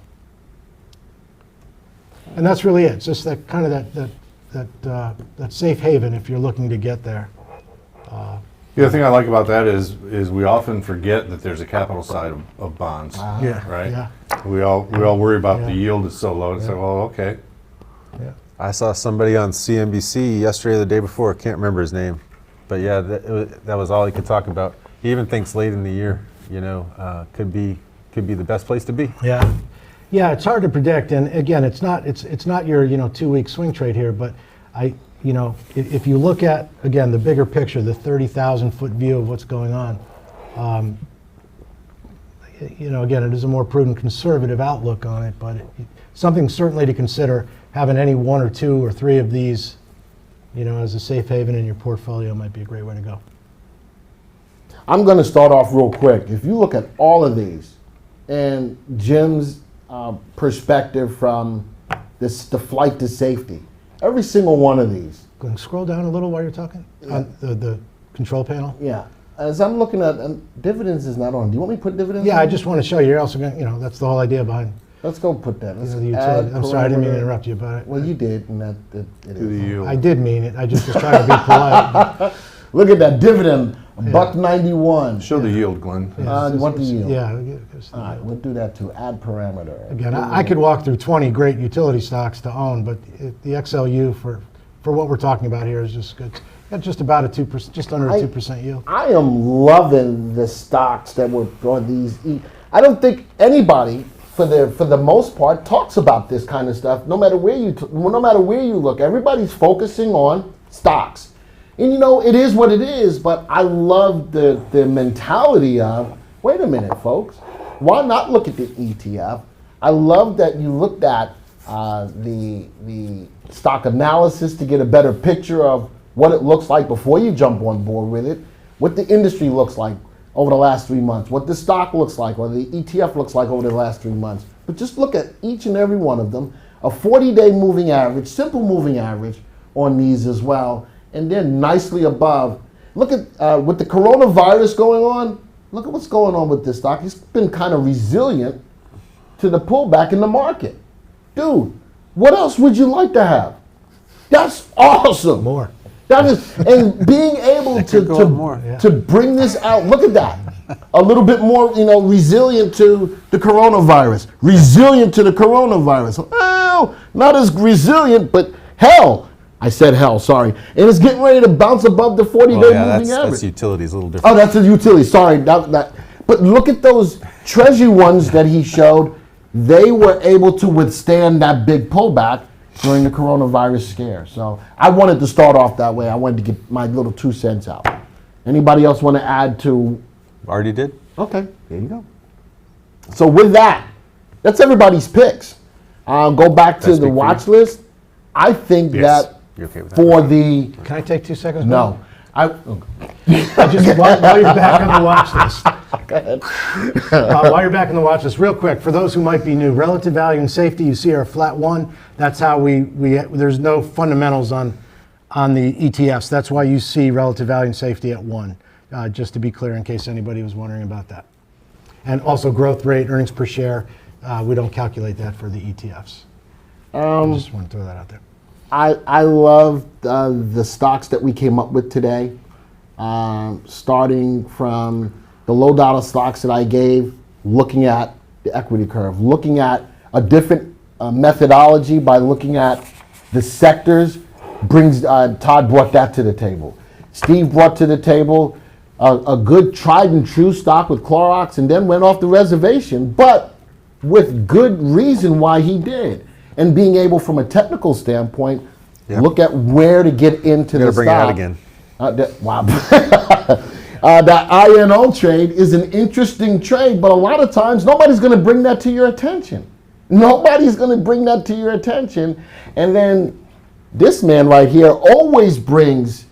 And that's really it. It's just that kind of that that safe haven if you're looking to get there. The other thing I like about that is we often forget that there's a capital side of bonds, Yeah. right? Yeah. We all worry about the Yeah. yield is so low. It's like, well, okay. Yeah. I saw somebody on CNBC yesterday or the day before, can't remember his name, but yeah, that was all he could talk about. He even thinks late in the year, could be the best place to be. Yeah, yeah, it's hard to predict, and again, it's not your 2-week swing trade here, but if you look at again the bigger picture, the 30,000-foot view of what's going on, again, it is a more prudent, conservative outlook on it, but something certainly to consider. Having any 1 or 2 or 3 of these, as a safe haven in your portfolio might be a great way to go. I'm going to start off real quick. If you look at all of these, and Jim's perspective from the flight to safety, every single one of these. Go and scroll down a little while you're talking. Yeah. The control panel. Yeah. As I'm looking at, dividends is not on. Do you want me to put dividends Yeah, on? I just want to show you. You're also going to, that's the whole idea behind Let's go put that. Let's the add utility. I'm sorry, I didn't mean to parameter. interrupt you, but Well, you did, and that it To the is. yield. I did mean it. I just was trying to be polite. Look at that dividend, $1.91. Show the yield, Glenn. You want the yield? Yeah. All right, we'll do that too. Add parameter. Again, I could walk through 20 great utility stocks to own, but the XLU for what we're talking about here is just good. Got just about a 2%, just under a 2% yield. I am loving the stocks that were on these. I don't think anybody, for the most part, talks about this kind of stuff. No matter where you look, everybody's focusing on stocks, and it is what it is. But I love the mentality of, wait a minute, folks, why not look at the ETF? I love that you looked at the stock analysis to get a better picture of what it looks like before you jump on board with it, what the industry looks like over the last 3 months, what the stock looks like, or the ETF looks like over the last 3 months. But just look at each and every one of them, a 40-day moving average, simple moving average on these as well, and they're nicely above. Look at, with the coronavirus going on, look at what's going on with this stock. It's been kind of resilient to the pullback in the market. Dude, what else would you like to have? That's awesome. More. That is, and being able to bring this out. Look at that. A little bit more, resilient to the coronavirus. Resilient to the coronavirus. Well, not as resilient, but hell. I said hell, sorry. And it's getting ready to bounce above the 40-day moving average. That's utilities, a little different. Oh, that's a utility. Sorry. But look at those treasury ones that he showed. They were able to withstand that big pullback during the coronavirus scare. So I wanted to start off that way. I wanted to get my little 2 cents out. Anybody else want to add to? Already did? Okay, there you go. So with that, that's everybody's picks. Go back to the watch list. I think Yes. that You okay with that? for the Can I take 2 seconds? no, I just while you're back on the watch list. While you're back on the watch list, real quick, for those who might be new, relative value and safety, you see our flat 1. That's how we there's no fundamentals on the ETFs. That's why you see relative value and safety at 1. Just to be clear, in case anybody was wondering about that. And also growth rate, earnings per share. We don't calculate that for the ETFs. I just want to throw that out there. I love the stocks that we came up with today, starting from the low dollar stocks that I gave, looking at the equity curve, looking at a different methodology by looking at the sectors. Todd brought that to the table. Steve brought to the table a good tried and true stock with Clorox, and then went off the reservation, but with good reason why he did. And being able, from a technical standpoint, look at where to get into the stock. Bring it out again. Wow. That INO trade is an interesting trade, but a lot of times nobody's going to bring that to your attention. Nobody's going to bring that to your attention. And then this man right here always brings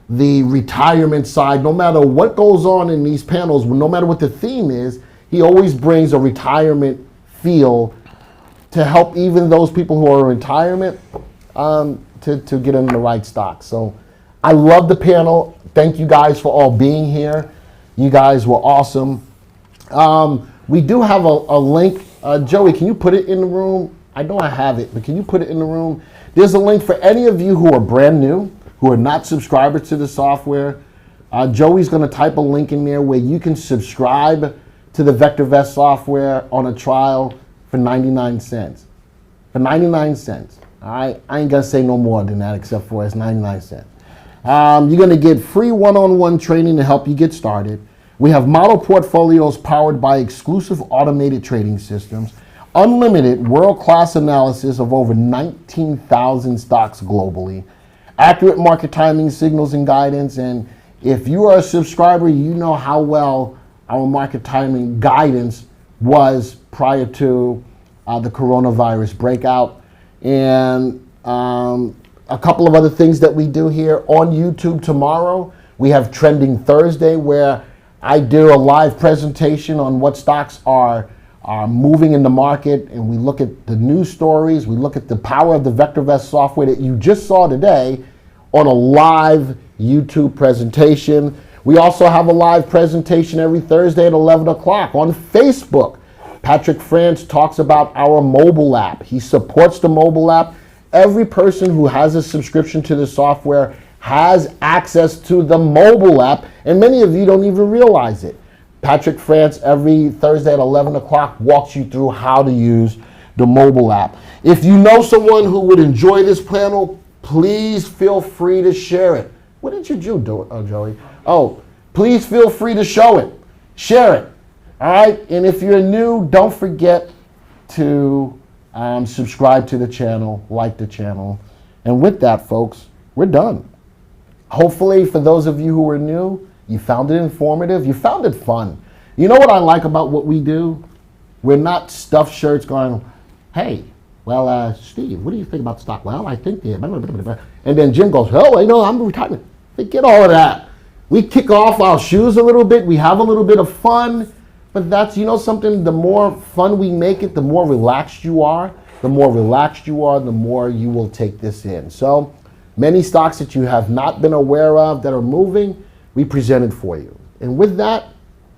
the retirement side. No matter what goes on in these panels, no matter what the theme is, he always brings a retirement feel to help even those people who are in retirement to get in the right stock. So I love the panel. Thank you guys for all being here. You guys were awesome. We do have a link. Joey, can you put it in the room? I know I have it, but can you put it in the room? There's a link for any of you who are brand new, who are not subscribers to the software. Joey's going to type a link in there where you can subscribe to the VectorVest software on a trial for 99 cents. For 99 cents. All right? I ain't going to say no more than that except for it's 99 cents. You're going to get free one-on-one training to help you get started. We have model portfolios powered by exclusive automated trading systems, unlimited world-class analysis of over 19,000 stocks globally, accurate market timing signals and guidance, and if you are a subscriber, you know how well our market timing guidance was prior to the coronavirus breakout. And a couple of other things that we do here on YouTube tomorrow. We have Trending Thursday, where I do a live presentation on what stocks are moving in the market, and we look at the news stories, we look at the power of the VectorVest software that you just saw today on a live YouTube presentation. We also have a live presentation every Thursday at 11 o'clock on Facebook. Patrick France talks about our mobile app. He supports the mobile app. Every person who has a subscription to the software has access to the mobile app, and many of you don't even realize it. Patrick France every Thursday at 11 o'clock walks you through how to use the mobile app. If you know someone who would enjoy this panel, please feel free to share it. What did you do, Joey? Oh, please feel free to show it. Share it. All right? And if you're new, don't forget to subscribe to the channel, like the channel. And with that, folks, we're done. Hopefully, for those of you who are new, you found it informative. You found it fun. You know what I like about what we do? We're not stuffed shirts going, hey, well, Steve, what do you think about stock? Well, I think the... And then Jim goes, oh, I know, I'm retired. Forget all of that. We kick off our shoes a little bit. We have a little bit of fun. But that's, you know something, the more fun we make it, the more relaxed you are. The more relaxed you are, the more you will take this in. So many stocks that you have not been aware of that are moving, we presented for you. And with that,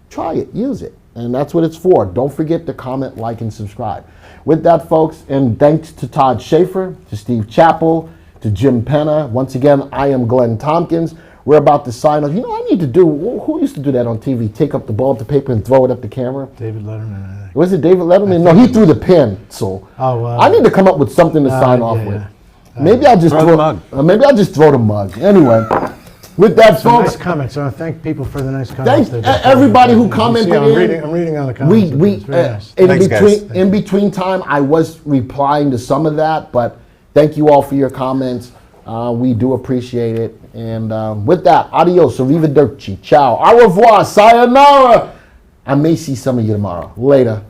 try it, use it. And that's what it's for. Don't forget to comment, like, and subscribe. With that, folks, and thanks to Todd Schaefer, to Steve Chappell, to Jim Penna. Once again, I am Glenn Tompkins. We're about to sign off. You know, I need to do, who used to do that on TV? Take up the ball of the paper and throw it at the camera? David Letterman, I think. Was it David Letterman? No, he threw the pen. So I need to come up with something to sign off with. Maybe I'll just throw the mug. Maybe I'll just throw the mug. Anyway, with that, Some folks. nice comments. I thank people for the nice comments. Thank everybody who commented. I'm reading on the comments. We It's very nice. in between time, I was replying to some of that, but thank you all for your comments. We do appreciate it. And with that, adios, arrivederci, ciao, au revoir, sayonara. I may see some of you tomorrow. Later.